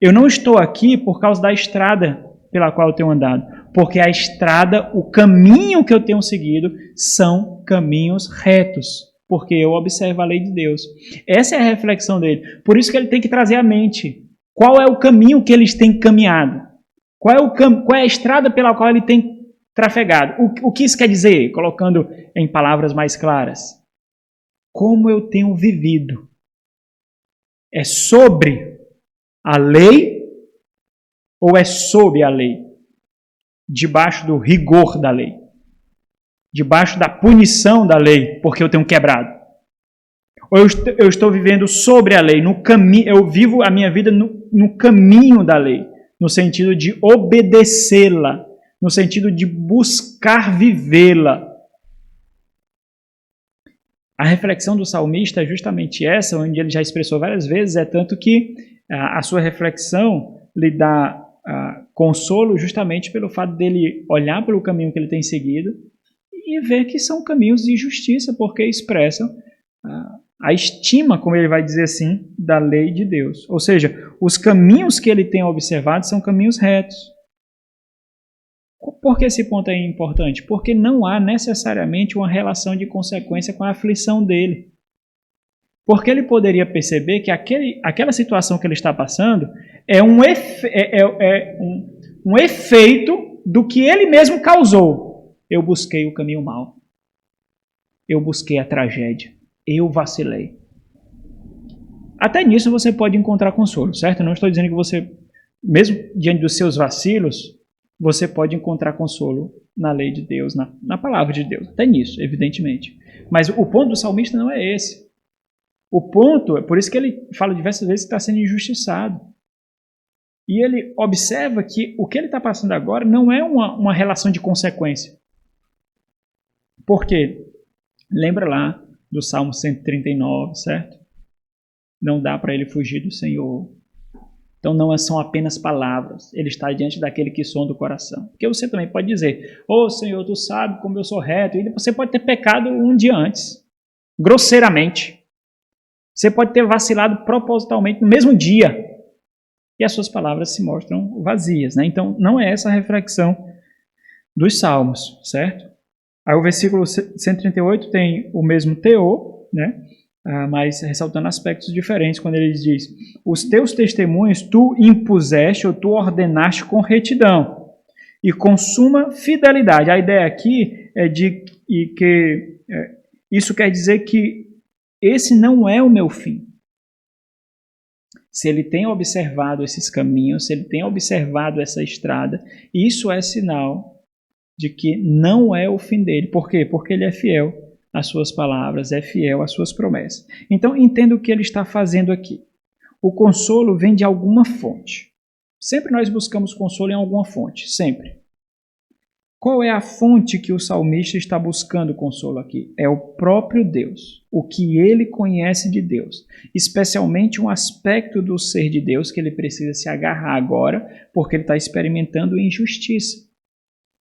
eu não estou aqui por causa da estrada pela qual eu tenho andado, porque a estrada, o caminho que eu tenho seguido são caminhos retos, porque eu observo a lei de Deus. Essa é a reflexão dele. Por isso que ele tem que trazer à mente qual é o caminho que eles têm caminhado, qual é a estrada pela qual ele tem trafegado. O que isso quer dizer? Colocando em palavras mais claras. Como eu tenho vivido. É sobre a lei ou é sob a lei? Debaixo do rigor da lei. Debaixo da punição da lei, porque eu tenho quebrado. Ou eu estou vivendo sobre a lei, no caminho, eu vivo a minha vida no caminho da lei, no sentido de obedecê-la, no sentido de buscar vivê-la. A reflexão do salmista é justamente essa, onde ele já expressou várias vezes, é tanto que a sua reflexão lhe dá consolo justamente pelo fato dele olhar pelo caminho que ele tem seguido e ver que são caminhos de justiça, porque expressam a estima, como ele vai dizer assim, da lei de Deus. Ou seja, os caminhos que ele tem observado são caminhos retos. Por que esse ponto é importante? Porque não há necessariamente uma relação de consequência com a aflição dele. Porque ele poderia perceber que aquela situação que ele está passando é um efeito do que ele mesmo causou. Eu busquei o caminho mau. Eu busquei a tragédia. Eu vacilei. Até nisso você pode encontrar consolo, certo? Não estou dizendo que você, mesmo diante dos seus vacilos, você pode encontrar consolo na lei de Deus, na palavra de Deus. Até nisso, evidentemente. Mas o ponto do salmista não é esse. O ponto, é por isso que ele fala diversas vezes que está sendo injustiçado. E ele observa que o que ele está passando agora não é uma relação de consequência. Por quê? Lembra lá do Salmo 139, certo? Não dá para ele fugir do Senhor. Então não são apenas palavras. Ele está diante daquele que sonda o coração. Porque você também pode dizer, Senhor, tu sabe como eu sou reto. E você pode ter pecado um dia antes. Grosseiramente. Você pode ter vacilado propositalmente no mesmo dia. E as suas palavras se mostram vazias, né? Então não é essa a reflexão dos Salmos, certo? Aí o versículo 138 tem o mesmo teor, né? Mas ressaltando aspectos diferentes, quando ele diz, os teus testemunhos tu impuseste ou tu ordenaste com retidão e com suma fidelidade. A ideia aqui é isso quer dizer que esse não é o meu fim. Se ele tem observado esses caminhos, se ele tem observado essa estrada, isso é sinal de que não é o fim dele. Por quê? Porque ele é fiel às suas palavras, é fiel às suas promessas. Então, entenda o que ele está fazendo aqui. O consolo vem de alguma fonte. Sempre nós buscamos consolo em alguma fonte, sempre. Qual é a fonte que o salmista está buscando consolo aqui? É o próprio Deus, o que ele conhece de Deus, especialmente um aspecto do ser de Deus que ele precisa se agarrar agora, porque ele está experimentando injustiça.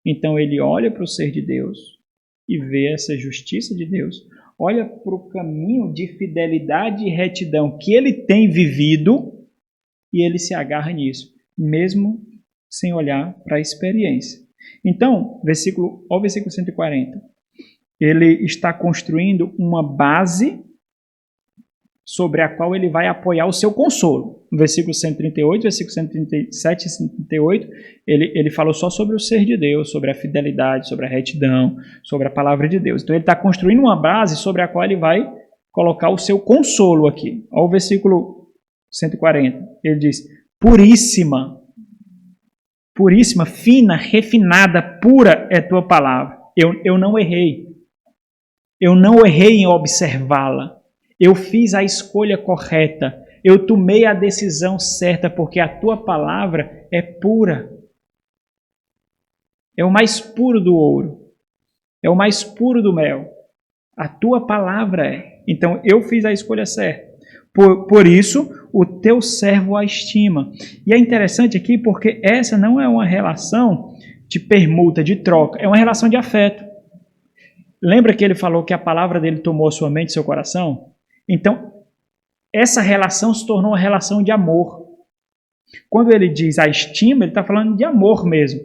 Então ele olha para o ser de Deus e vê essa justiça de Deus, olha para o caminho de fidelidade e retidão que ele tem vivido e ele se agarra nisso, mesmo sem olhar para a experiência. Então, versículo 140, ele está construindo uma base sobre a qual ele vai apoiar o seu consolo. No versículo 138, versículo 137 e 138, ele falou só sobre o ser de Deus, sobre a fidelidade, sobre a retidão, sobre a palavra de Deus. Então ele está construindo uma base sobre a qual ele vai colocar o seu consolo aqui. Olha o versículo 140. Ele diz: puríssima, puríssima, fina, refinada, pura é tua palavra. Eu não errei. Eu não errei em observá-la. Eu fiz a escolha correta. Eu tomei a decisão certa, porque a tua palavra é pura. É o mais puro do ouro. É o mais puro do mel. A tua palavra é. Então eu fiz a escolha certa. Por isso, o teu servo a estima. E é interessante aqui porque essa não é uma relação de permuta, de troca. É uma relação de afeto. Lembra que ele falou que a palavra dele tomou a sua mente e seu coração? Então, essa relação se tornou uma relação de amor. Quando ele diz a estima, ele está falando de amor mesmo.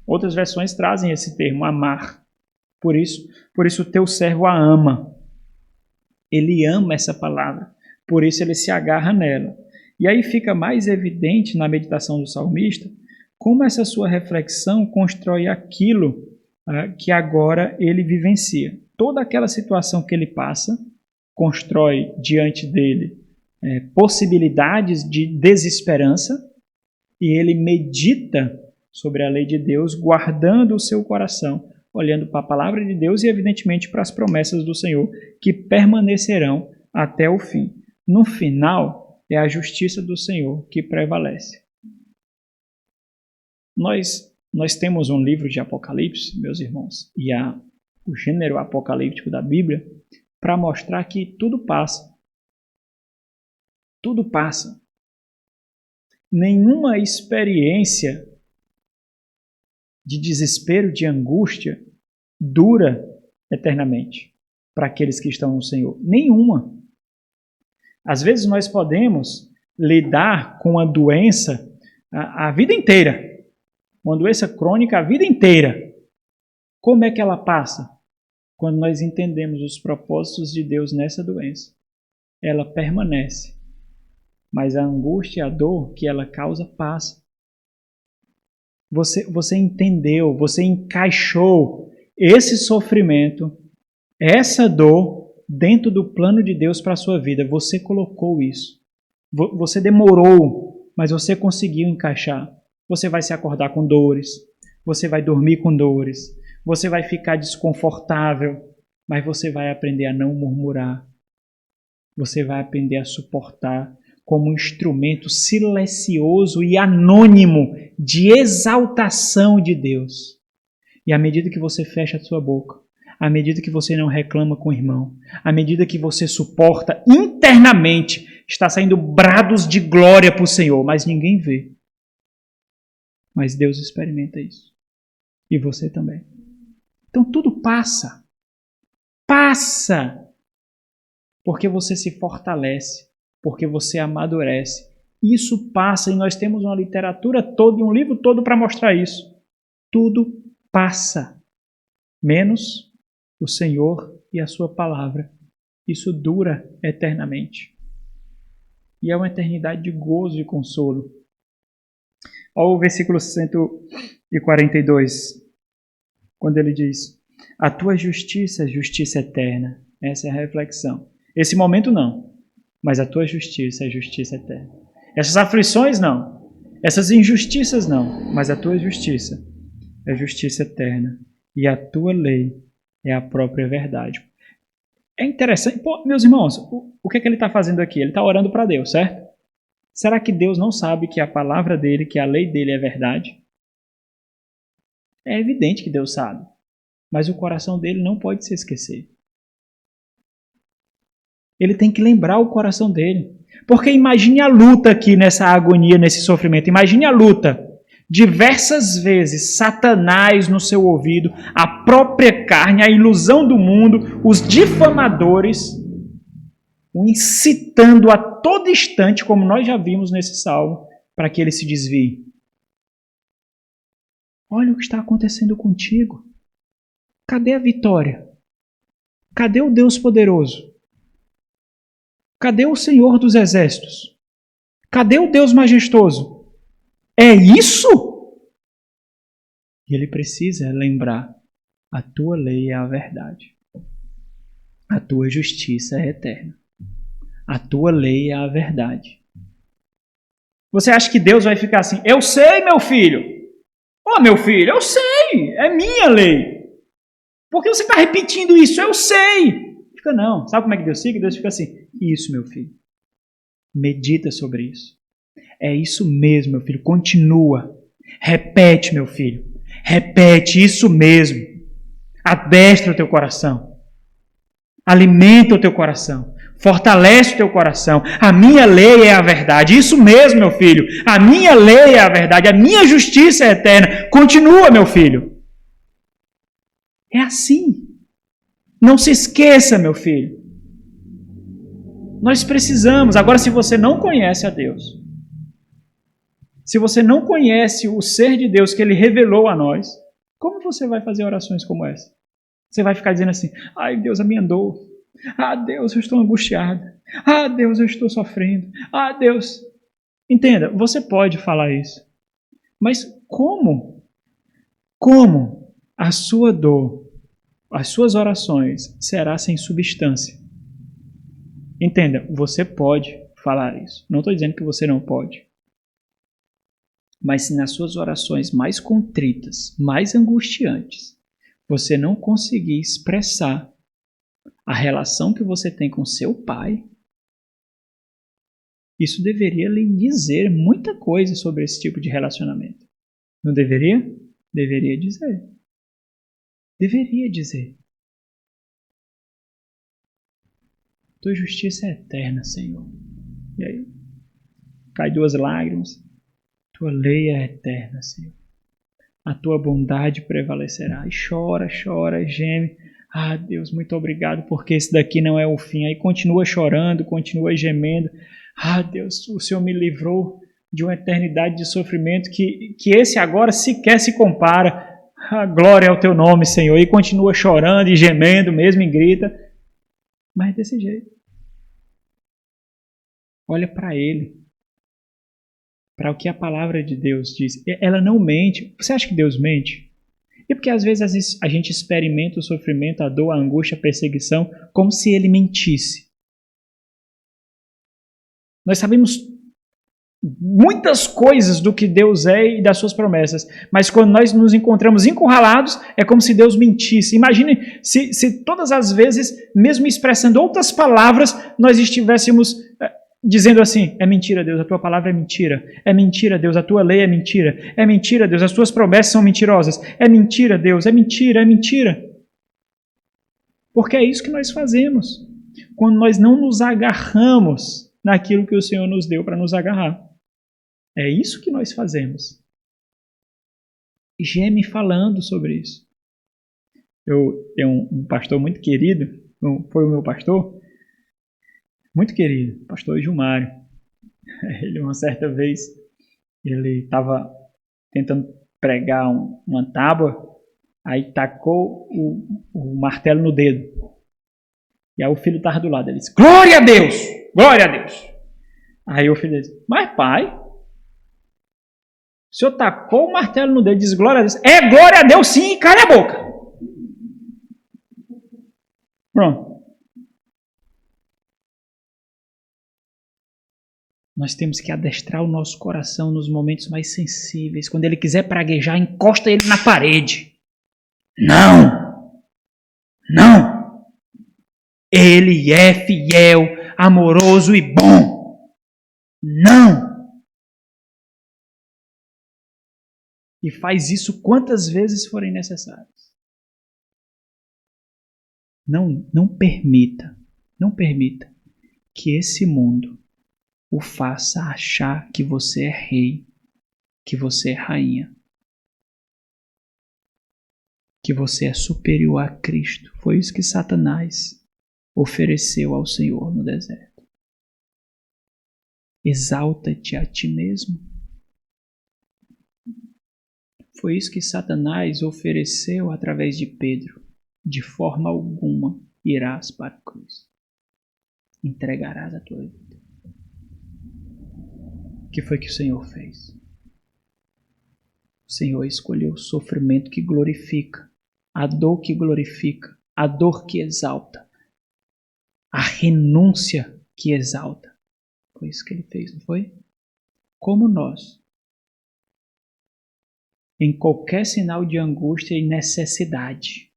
Outras versões trazem esse termo, amar. Por isso o teu servo a ama. Ele ama essa palavra. Por isso ele se agarra nela. E aí fica mais evidente na meditação do salmista como essa sua reflexão constrói aquilo que agora ele vivencia. Toda aquela situação que ele passa constrói diante dele possibilidades de desesperança e ele medita sobre a lei de Deus, guardando o seu coração, olhando para a palavra de Deus e, evidentemente, para as promessas do Senhor, que permanecerão até o fim. No final, é a justiça do Senhor que prevalece. Nós temos um livro de Apocalipse, meus irmãos, e o gênero apocalíptico da Bíblia, para mostrar que tudo passa. Tudo passa. Nenhuma experiência de desespero, de angústia, dura eternamente para aqueles que estão no Senhor. Nenhuma. Às vezes nós podemos lidar com a doença a vida inteira. Uma doença crônica a vida inteira. Como é que ela passa? Quando nós entendemos os propósitos de Deus nessa doença. Ela permanece. Mas a angústia e a dor que ela causa passa. Você entendeu, você encaixou esse sofrimento, essa dor, dentro do plano de Deus para a sua vida. Você colocou isso. Você demorou, mas você conseguiu encaixar. Você vai se acordar com dores, você vai dormir com dores, você vai ficar desconfortável, mas você vai aprender a não murmurar. Você vai aprender a suportar como um instrumento silencioso e anônimo de exaltação de Deus. E à medida que você fecha a sua boca, à medida que você não reclama com o irmão, à medida que você suporta internamente, está saindo brados de glória para o Senhor, mas ninguém vê. Mas Deus experimenta isso. E você também. Então tudo passa. Passa! Porque você se fortalece. Porque você amadurece. Isso passa e nós temos uma literatura toda e um livro todo para mostrar isso. Tudo passa. Menos o Senhor e a sua palavra. Isso dura eternamente. E é uma eternidade de gozo e consolo. Olha o versículo 142, quando ele diz: a tua justiça é justiça eterna. Essa é a reflexão. Esse momento não, mas a tua justiça é justiça eterna. Essas aflições não, essas injustiças não, mas a tua justiça é justiça eterna. E a tua lei é a própria verdade. É interessante, meus irmãos, o que é que ele está fazendo aqui? Ele está orando para Deus, certo? Será que Deus não sabe que a palavra dele, que a lei dele é verdade? É evidente que Deus sabe. Mas o coração dele não pode se esquecer. Ele tem que lembrar o coração dele. Porque imagine a luta aqui nessa agonia, nesse sofrimento. Imagine a luta. Diversas vezes, Satanás no seu ouvido, a própria carne, a ilusão do mundo, os difamadores, o incitando a todo instante, como nós já vimos nesse salmo, para que ele se desvie. Olha o que está acontecendo contigo. Cadê a vitória? Cadê o Deus poderoso? Cadê o Senhor dos Exércitos? Cadê o Deus majestoso? É isso? E ele precisa lembrar: a tua lei é a verdade. A tua justiça é eterna. A tua lei é a verdade. Você acha que Deus vai ficar assim: eu sei, meu filho. Ó, meu filho, eu sei. É minha lei. Por que você está repetindo isso? Eu sei. Fica não. Sabe como é que Deus fica? Deus fica assim: isso, meu filho. Medita sobre isso. É isso mesmo, meu filho. Continua. Repete, meu filho. Repete isso mesmo. Adestra o teu coração. Alimenta o teu coração. Fortalece o teu coração. A minha lei é a verdade. Isso mesmo, meu filho. A minha lei é a verdade. A minha justiça é eterna. Continua, meu filho. É assim. Não se esqueça, meu filho. Nós precisamos. Agora, se você não conhece a Deus, se você não conhece o ser de Deus que Ele revelou a nós, como você vai fazer orações como essa? Você vai ficar dizendo assim: ai, Deus, a minha dor. Ah, Deus, eu estou angustiada. Ah, Deus, eu estou sofrendo. Ah, Deus. Entenda, você pode falar isso. Mas como? Como a sua dor, as suas orações será sem substância? Entenda, você pode falar isso. Não estou dizendo que você não pode. Mas se nas suas orações mais contritas, mais angustiantes, você não conseguir expressar a relação que você tem com seu pai, isso deveria lhe dizer muita coisa sobre esse tipo de relacionamento. Não deveria? Deveria dizer. Deveria dizer. Tua justiça é eterna, Senhor. E aí? Cai duas lágrimas. Tua lei é eterna, Senhor. A tua bondade prevalecerá. E chora, chora, geme. Ah, Deus, muito obrigado, porque esse daqui não é o fim. Aí continua chorando, continua gemendo. Ah, Deus, o Senhor me livrou de uma eternidade de sofrimento que esse agora sequer se compara. Ah, glória ao teu nome, Senhor. E continua chorando e gemendo, mesmo em grita. Mas desse jeito. Olha para Ele. Para o que a palavra de Deus diz. Ela não mente. Você acha que Deus mente? E porque às vezes a gente experimenta o sofrimento, a dor, a angústia, a perseguição, como se Ele mentisse. Nós sabemos muitas coisas do que Deus é e das suas promessas, mas quando nós nos encontramos encurralados, é como se Deus mentisse. Imagine se todas as vezes, mesmo expressando outras palavras, nós estivéssemos dizendo assim: é mentira, Deus, a tua palavra é mentira. É mentira, Deus, a tua lei é mentira. É mentira, Deus, as tuas promessas são mentirosas. É mentira, Deus, é mentira, é mentira. Porque é isso que nós fazemos quando nós não nos agarramos naquilo que o Senhor nos deu para nos agarrar. É isso que nós fazemos. Geme falando sobre isso. Eu tenho um pastor muito querido, foi o meu pastor, muito querido, pastor Gilmário. Ele, uma certa vez, ele estava tentando pregar uma tábua, aí tacou o martelo no dedo. E aí o filho estava do lado, ele disse: glória a Deus! Glória a Deus! Aí o filho disse: mas pai, o senhor tacou o martelo no dedo e diz glória a Deus? É glória a Deus sim, cala a boca! Pronto. Nós temos que adestrar o nosso coração nos momentos mais sensíveis. Quando ele quiser praguejar, encosta ele na parede. Não! Não! Ele é fiel, amoroso e bom. Não! E faz isso quantas vezes forem necessárias. Não permita que esse mundo o faça achar que você é rei, que você é rainha, que você é superior a Cristo. Foi isso que Satanás ofereceu ao Senhor no deserto. Exalta-te a ti mesmo. Foi isso que Satanás ofereceu através de Pedro. De forma alguma irás para a cruz. entregarás a tua vida. O que foi que o Senhor fez? O Senhor escolheu o sofrimento que glorifica, a dor que glorifica, a dor que exalta, a renúncia que exalta. Foi isso que ele fez, não foi? Como nós, em qualquer sinal de angústia e necessidade,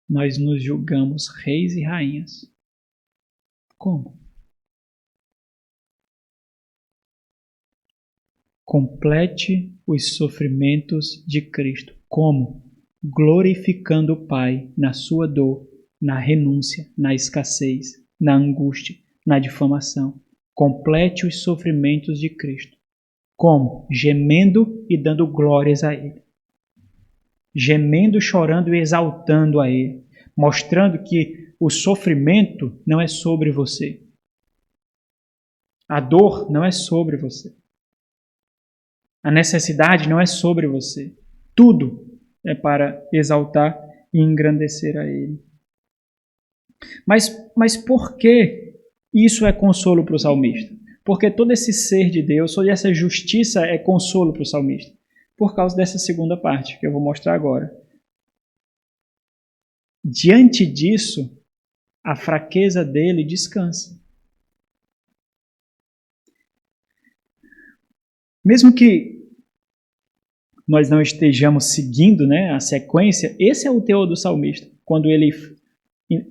nós nos julgamos reis e rainhas. Como? Complete os sofrimentos de Cristo. Como? Glorificando o Pai na sua dor, na renúncia, na escassez, na angústia, na difamação. Complete os sofrimentos de Cristo. Como? Gemendo e dando glórias a Ele. Gemendo, chorando e exaltando a Ele. Mostrando que o sofrimento não é sobre você. A dor não é sobre você. A necessidade não é sobre você. Tudo é para exaltar e engrandecer a Ele. Mas por que isso é consolo para o salmista? Porque todo esse ser de Deus, toda essa justiça é consolo para o salmista. Por causa dessa segunda parte, que eu vou mostrar agora. Diante disso, a fraqueza dele descansa. Mesmo que nós não estejamos seguindo, né, a sequência, esse é o teor do salmista. Quando ele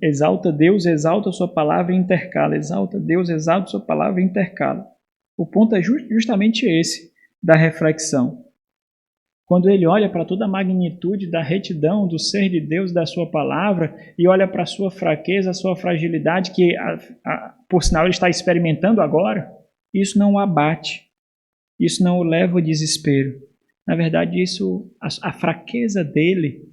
exalta Deus, exalta a sua palavra e intercala. Exalta Deus, exalta a sua palavra e intercala. O ponto é justamente esse da reflexão. Quando ele olha para toda a magnitude da retidão do ser de Deus, da sua palavra, e olha para a sua fraqueza, a sua fragilidade, que por sinal ele está experimentando agora, isso não o abate. Isso não o leva ao desespero. Na verdade, a fraqueza dele,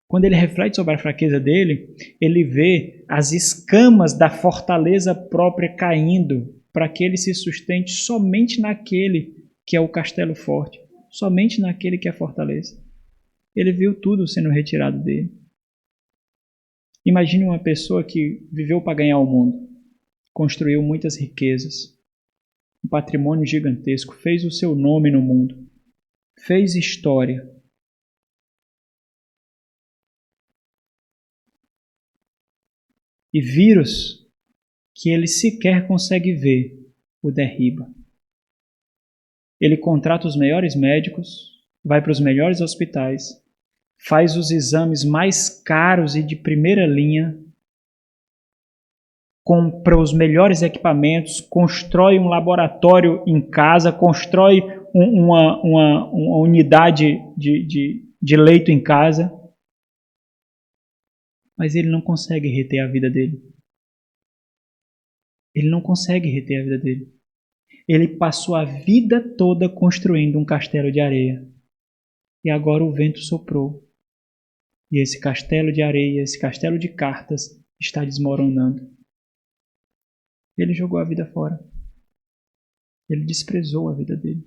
quando ele reflete sobre a fraqueza dele, ele vê as escamas da fortaleza própria caindo para que ele se sustente somente naquele que é o castelo forte, somente naquele que é a fortaleza. Ele viu tudo sendo retirado dele. Imagine uma pessoa que viveu para ganhar o mundo, construiu muitas riquezas, um patrimônio gigantesco, fez o seu nome no mundo, fez história. E vírus que ele sequer consegue ver o derriba. Ele contrata os melhores médicos, vai para os melhores hospitais, faz os exames mais caros e de primeira linha, compra os melhores equipamentos, constrói um laboratório em casa, constrói uma unidade de leito em casa, mas ele não consegue reter a vida dele. Ele não consegue reter a vida dele. Ele passou a vida toda construindo um castelo de areia. E agora o vento soprou. E esse castelo de areia, esse castelo de cartas está desmoronando. Ele jogou a vida fora. Ele desprezou a vida dele.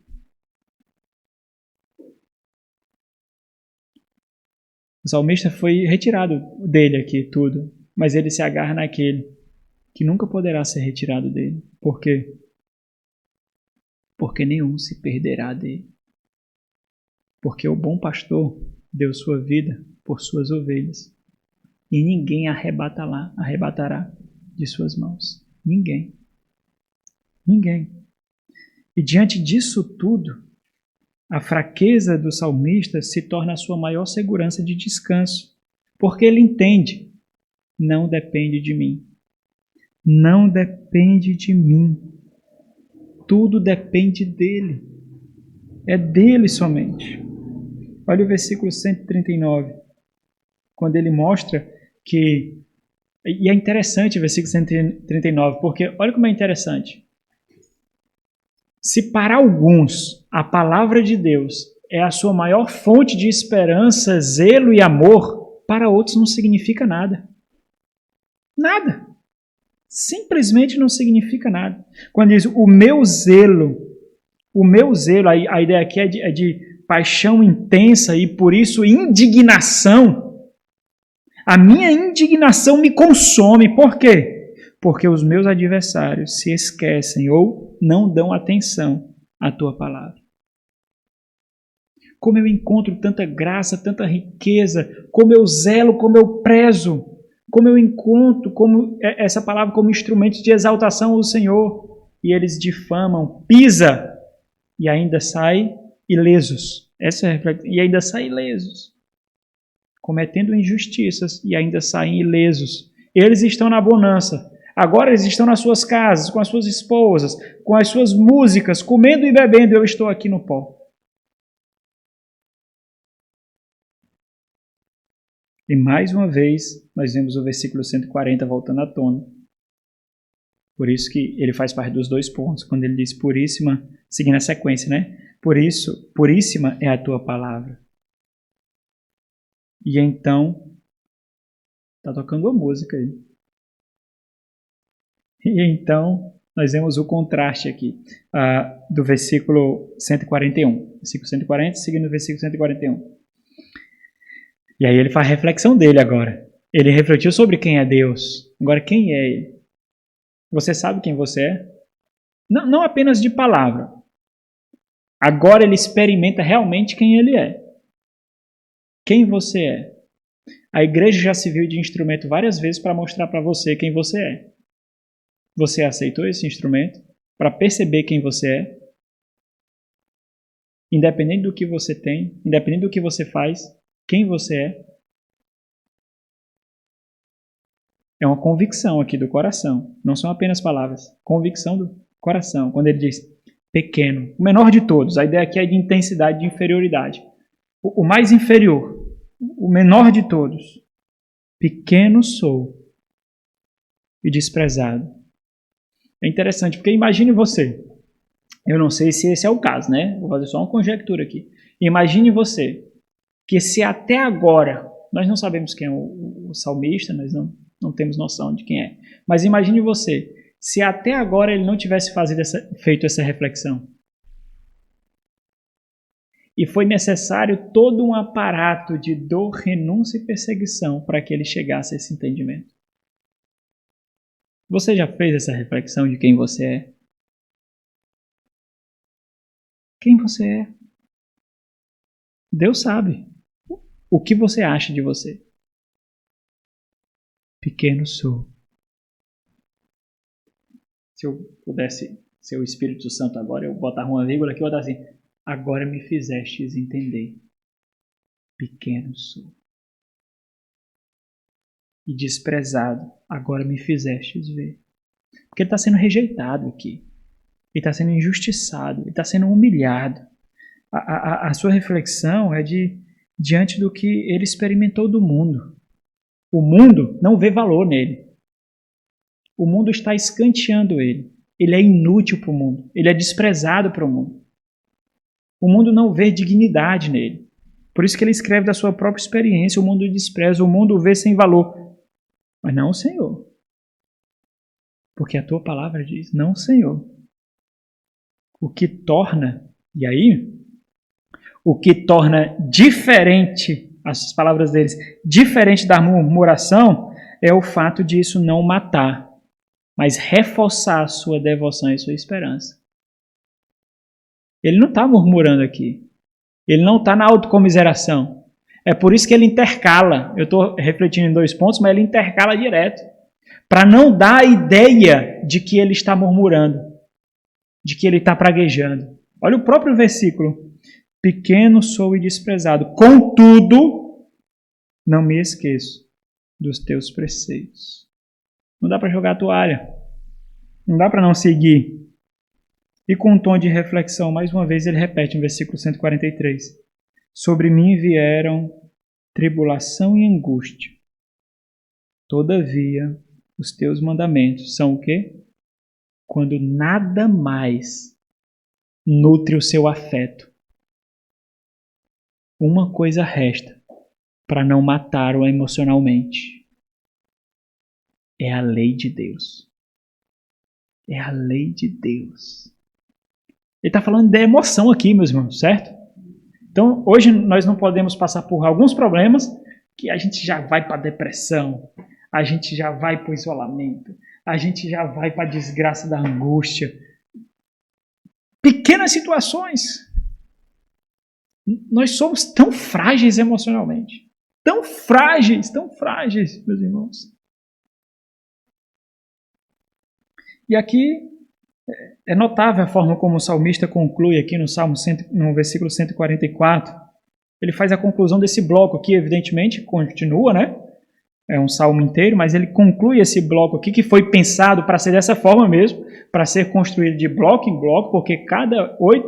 O salmista foi retirado dele aqui tudo, mas ele se agarra naquele que nunca poderá ser retirado dele. Por quê? Porque nenhum se perderá dele. Porque o bom pastor deu sua vida por suas ovelhas, e ninguém arrebatará de suas mãos. Ninguém. Ninguém. E diante disso tudo, a fraqueza do salmista se torna a sua maior segurança de descanso, porque ele entende, não depende de mim. Não depende de mim. Tudo depende dele. É dele somente. Olha o versículo 139, quando ele mostra que... E é interessante o versículo 139, porque olha como é interessante. Se para alguns a palavra de Deus é a sua maior fonte de esperança, zelo e amor, para outros não significa nada. Nada. Simplesmente não significa nada. Quando diz o meu zelo, a ideia aqui é de paixão intensa e por isso indignação. A minha indignação me consome. Por quê? Porque os meus adversários se esquecem ou não dão atenção à tua palavra. Como eu encontro tanta graça, tanta riqueza, como eu zelo, como eu prezo, como eu encontro essa palavra como instrumento de exaltação ao Senhor. E eles difamam, pisa, e ainda saem ilesos. E ainda saem ilesos. Cometendo injustiças e ainda saem ilesos. Eles estão na bonança. Agora eles estão nas suas casas, com as suas esposas, com as suas músicas, comendo e bebendo. Eu estou aqui no pó. E mais uma vez, nós vemos o versículo 140 voltando à tona. Por isso que ele faz parte dos 2 pontos, quando ele diz puríssima, seguindo a sequência, né? Por isso, puríssima é a tua palavra. E então, está tocando a música aí. E então, nós vemos o contraste aqui, do versículo 141. Versículo 140, seguindo o versículo 141. E aí ele faz a reflexão dele agora. Ele refletiu sobre quem é Deus. Agora, quem é ele? Você sabe quem você é? Não apenas de palavra. Agora ele experimenta realmente quem ele é. Quem você é? A igreja já se viu de instrumento várias vezes para mostrar para você quem você é. Você aceitou esse instrumento para perceber quem você é? Independente do que você tem, independente do que você faz, quem você é? É uma convicção aqui do coração. Não são apenas palavras. Convicção do coração. Quando ele diz pequeno, o menor de todos. A ideia aqui é de intensidade, de inferioridade. O mais inferior, o menor de todos. Pequeno sou e desprezado. É interessante, porque imagine você. Eu não sei se esse é o caso, né? Vou fazer só uma conjectura aqui. Imagine você, que se até agora, nós não sabemos quem é o salmista, nós não temos noção de quem é, mas imagine você, se até agora ele não tivesse feito essa reflexão. E foi necessário todo um aparato de dor, renúncia e perseguição para que ele chegasse a esse entendimento. Você já fez essa reflexão de quem você é? Quem você é? Deus sabe. O que você acha de você? Pequeno sou. Se eu pudesse ser o Espírito Santo agora, eu botava uma vírgula aqui e botar assim: agora me fizestes entender. Pequeno sou. E desprezado, agora me fizestes ver. Porque ele está sendo rejeitado aqui. Ele está sendo injustiçado. Ele está sendo humilhado. A sua reflexão é diante do que ele experimentou do mundo. O mundo não vê valor nele. O mundo está escanteando ele. Ele é inútil para o mundo. Ele é desprezado para o mundo. O mundo não vê dignidade nele. Por isso que ele escreve da sua própria experiência. O mundo despreza, o mundo vê sem valor. Mas não, Senhor. Porque a tua palavra diz, não, Senhor. O que torna, e aí, o que torna diferente, as palavras deles, diferente da murmuração, é o fato de isso não matar, mas reforçar a sua devoção e sua esperança. Ele não está murmurando aqui. Ele não está na autocomiseração. É por isso que ele intercala. Eu estou refletindo em 2 pontos, mas ele intercala direto. Para não dar a ideia de que ele está murmurando, de que ele está praguejando. Olha o próprio versículo. Pequeno sou e desprezado, contudo, não me esqueço dos teus preceitos. Não dá para jogar a toalha. Não dá para não seguir. E com um tom de reflexão, mais uma vez ele repete no versículo 143. Sobre mim vieram tribulação e angústia. Todavia, os teus mandamentos são o quê? Quando nada mais nutre o seu afeto. Uma coisa resta para não matar-o emocionalmente. É a lei de Deus. É a lei de Deus. Ele está falando de emoção aqui, meus irmãos, certo? Então, hoje nós não podemos passar por alguns problemas que a gente já vai para a depressão, a gente já vai para o isolamento, a gente já vai para a desgraça da angústia. Pequenas situações. Nós somos tão frágeis emocionalmente. Tão frágeis, meus irmãos. E aqui é notável a forma como o salmista conclui aqui no versículo 144. Ele faz a conclusão desse bloco aqui, evidentemente, continua, né? É um salmo inteiro, mas ele conclui esse bloco aqui, que foi pensado para ser dessa forma mesmo, para ser construído de bloco em bloco, porque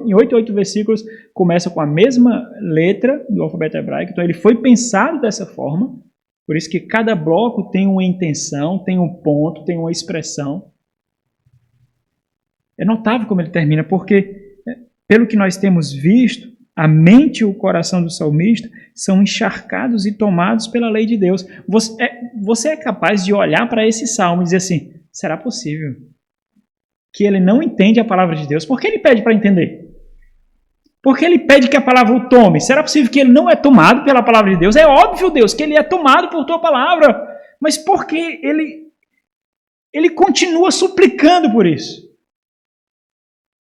em 8 versículos começa com a mesma letra do alfabeto hebraico, então ele foi pensado dessa forma, por isso que cada bloco tem uma intenção, tem um ponto, tem uma expressão. É notável como ele termina, porque, pelo que nós temos visto, a mente e o coração do salmista são encharcados e tomados pela lei de Deus. Você é capaz de olhar para esse salmo e dizer assim, será possível que ele não entende a palavra de Deus? Por que ele pede para entender? Por que ele pede que a palavra o tome? Será possível que ele não é tomado pela palavra de Deus? É óbvio, Deus, que ele é tomado por tua palavra. Mas por que ele continua suplicando por isso?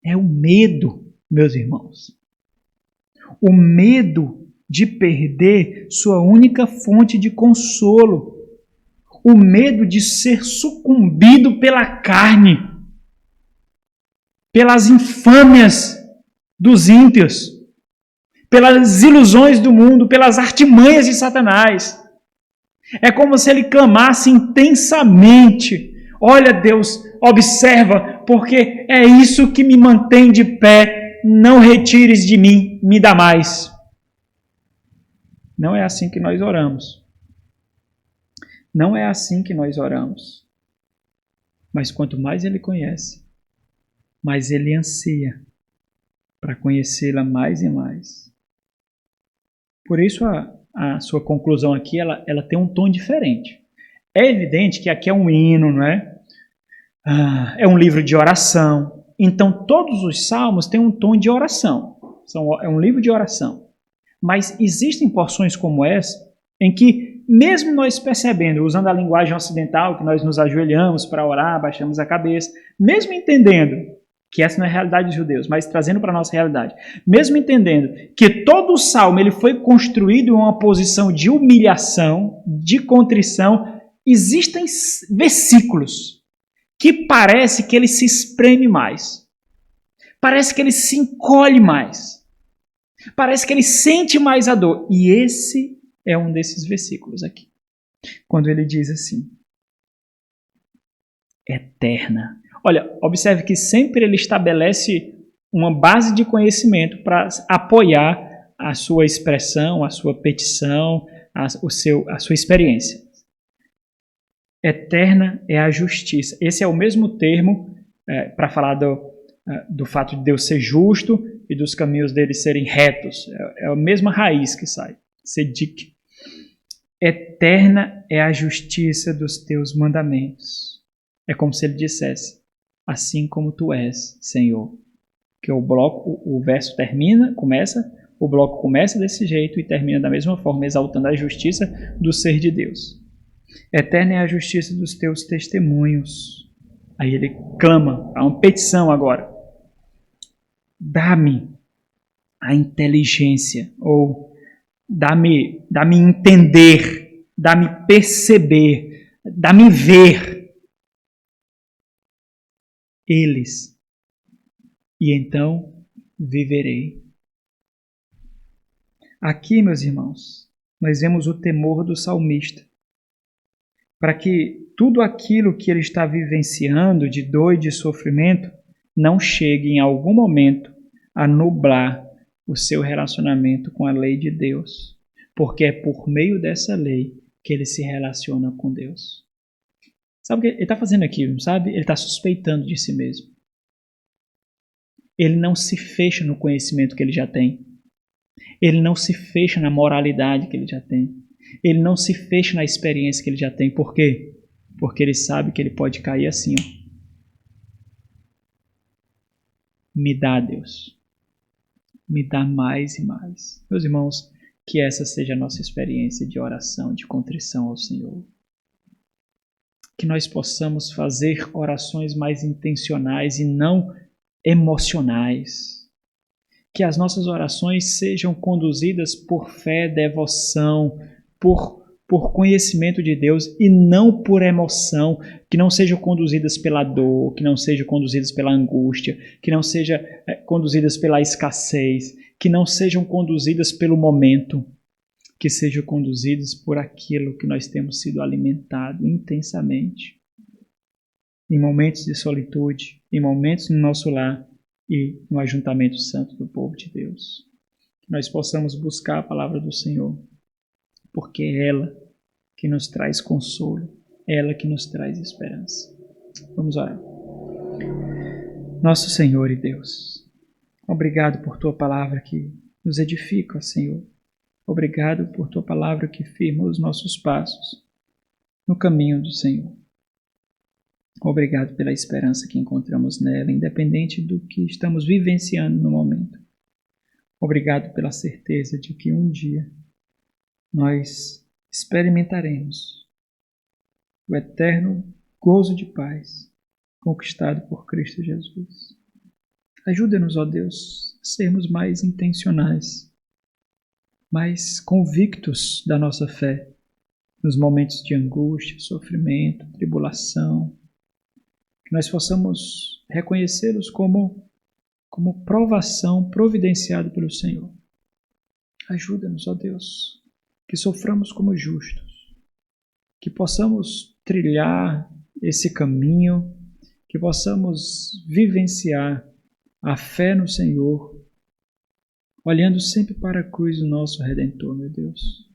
É o medo, meus irmãos. O medo de perder sua única fonte de consolo. O medo de ser sucumbido pela carne, pelas infâmias dos ímpios, pelas ilusões do mundo, pelas artimanhas de Satanás. É como se ele clamasse intensamente: olha, Deus, observa, porque é isso que me mantém de pé. Não retires de mim, me dá mais. Não é assim que nós oramos. Não é assim que nós oramos. Mas quanto mais ele conhece, mais ele ansia para conhecê-la mais e mais. Por isso a sua conclusão aqui, ela tem um tom diferente. É evidente que aqui é um hino, não é? É um livro de oração. Então todos os salmos têm um tom de oração. É um livro de oração. Mas existem porções como essa, em que, mesmo nós percebendo, usando a linguagem ocidental, que nós nos ajoelhamos para orar, baixamos a cabeça, mesmo entendendo que essa não é a realidade dos judeus, mas trazendo para a nossa realidade, mesmo entendendo que todo o salmo ele foi construído em uma posição de humilhação, de contrição, existem versículos que parece que ele se espreme mais, parece que ele se encolhe mais, parece que ele sente mais a dor. E esse é um desses versículos aqui. Quando ele diz assim: eterna. Olha, observe que sempre ele estabelece uma base de conhecimento para apoiar a sua expressão, a sua petição, a sua experiência. Eterna é a justiça. Esse é o mesmo termo para falar do fato de Deus ser justo e dos caminhos dele serem retos. É a mesma raiz que sai. Sedik. Eterna é a justiça dos teus mandamentos. É como se ele dissesse: assim como tu és, Senhor. Que o verso o bloco começa desse jeito e termina da mesma forma, exaltando a justiça do ser de Deus. Eterna é a justiça dos teus testemunhos. Aí ele clama, há uma petição agora. Dá-me a inteligência, ou dá-me entender, dá-me perceber, dá-me ver eles, e então viverei. Aqui, meus irmãos, nós vemos o temor do salmista, para que tudo aquilo que ele está vivenciando de dor e de sofrimento não chegue em algum momento a nublar o seu relacionamento com a lei de Deus, porque é por meio dessa lei que ele se relaciona com Deus. Sabe o que ele está fazendo aqui, não sabe? Ele está suspeitando de si mesmo. Ele não se fecha no conhecimento que ele já tem. Ele não se fecha na moralidade que ele já tem. Ele não se fecha na experiência que ele já tem. Por quê? Porque ele sabe que ele pode cair assim, ó. Me dá, Deus. Me dá mais e mais. Meus irmãos, Que essa seja a nossa experiência de oração, de contrição ao Senhor. Que nós possamos fazer orações mais intencionais e não emocionais. Que as nossas orações sejam conduzidas por fé, devoção, por conhecimento de Deus e não por emoção, que não sejam conduzidas pela dor, que não sejam conduzidas pela angústia, que não sejam conduzidas pela escassez, que não sejam conduzidas pelo momento, que sejam conduzidas por aquilo que nós temos sido alimentados intensamente, em momentos de solitude, em momentos no nosso lar e no ajuntamento santo do povo de Deus. Que nós possamos buscar a palavra do Senhor, porque é ela que nos traz consolo, é ela que nos traz esperança. Vamos orar. Nosso Senhor e Deus, obrigado por Tua palavra que nos edifica, Senhor. Obrigado por Tua palavra que firma os nossos passos no caminho do Senhor. Obrigado pela esperança que encontramos nela, independente do que estamos vivenciando no momento. Obrigado pela certeza de que um dia nós experimentaremos o eterno gozo de paz conquistado por Cristo Jesus. Ajuda-nos, ó Deus, a sermos mais intencionais, mais convictos da nossa fé nos momentos de angústia, sofrimento, tribulação, que nós possamos reconhecê-los como provação providenciada pelo Senhor. Ajuda-nos, ó Deus, que soframos como justos, que possamos trilhar esse caminho, que possamos vivenciar a fé no Senhor, olhando sempre para a cruz do nosso Redentor, meu Deus.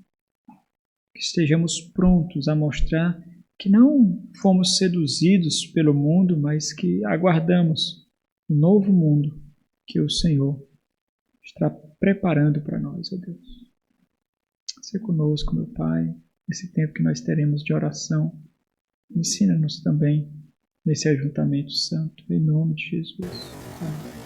Que estejamos prontos a mostrar que não fomos seduzidos pelo mundo, mas que aguardamos o novo mundo que o Senhor está preparando para nós, ó Deus. Seja conosco, meu Pai, nesse tempo que nós teremos de oração. Ensina-nos também nesse ajuntamento santo, em nome de Jesus. Amém.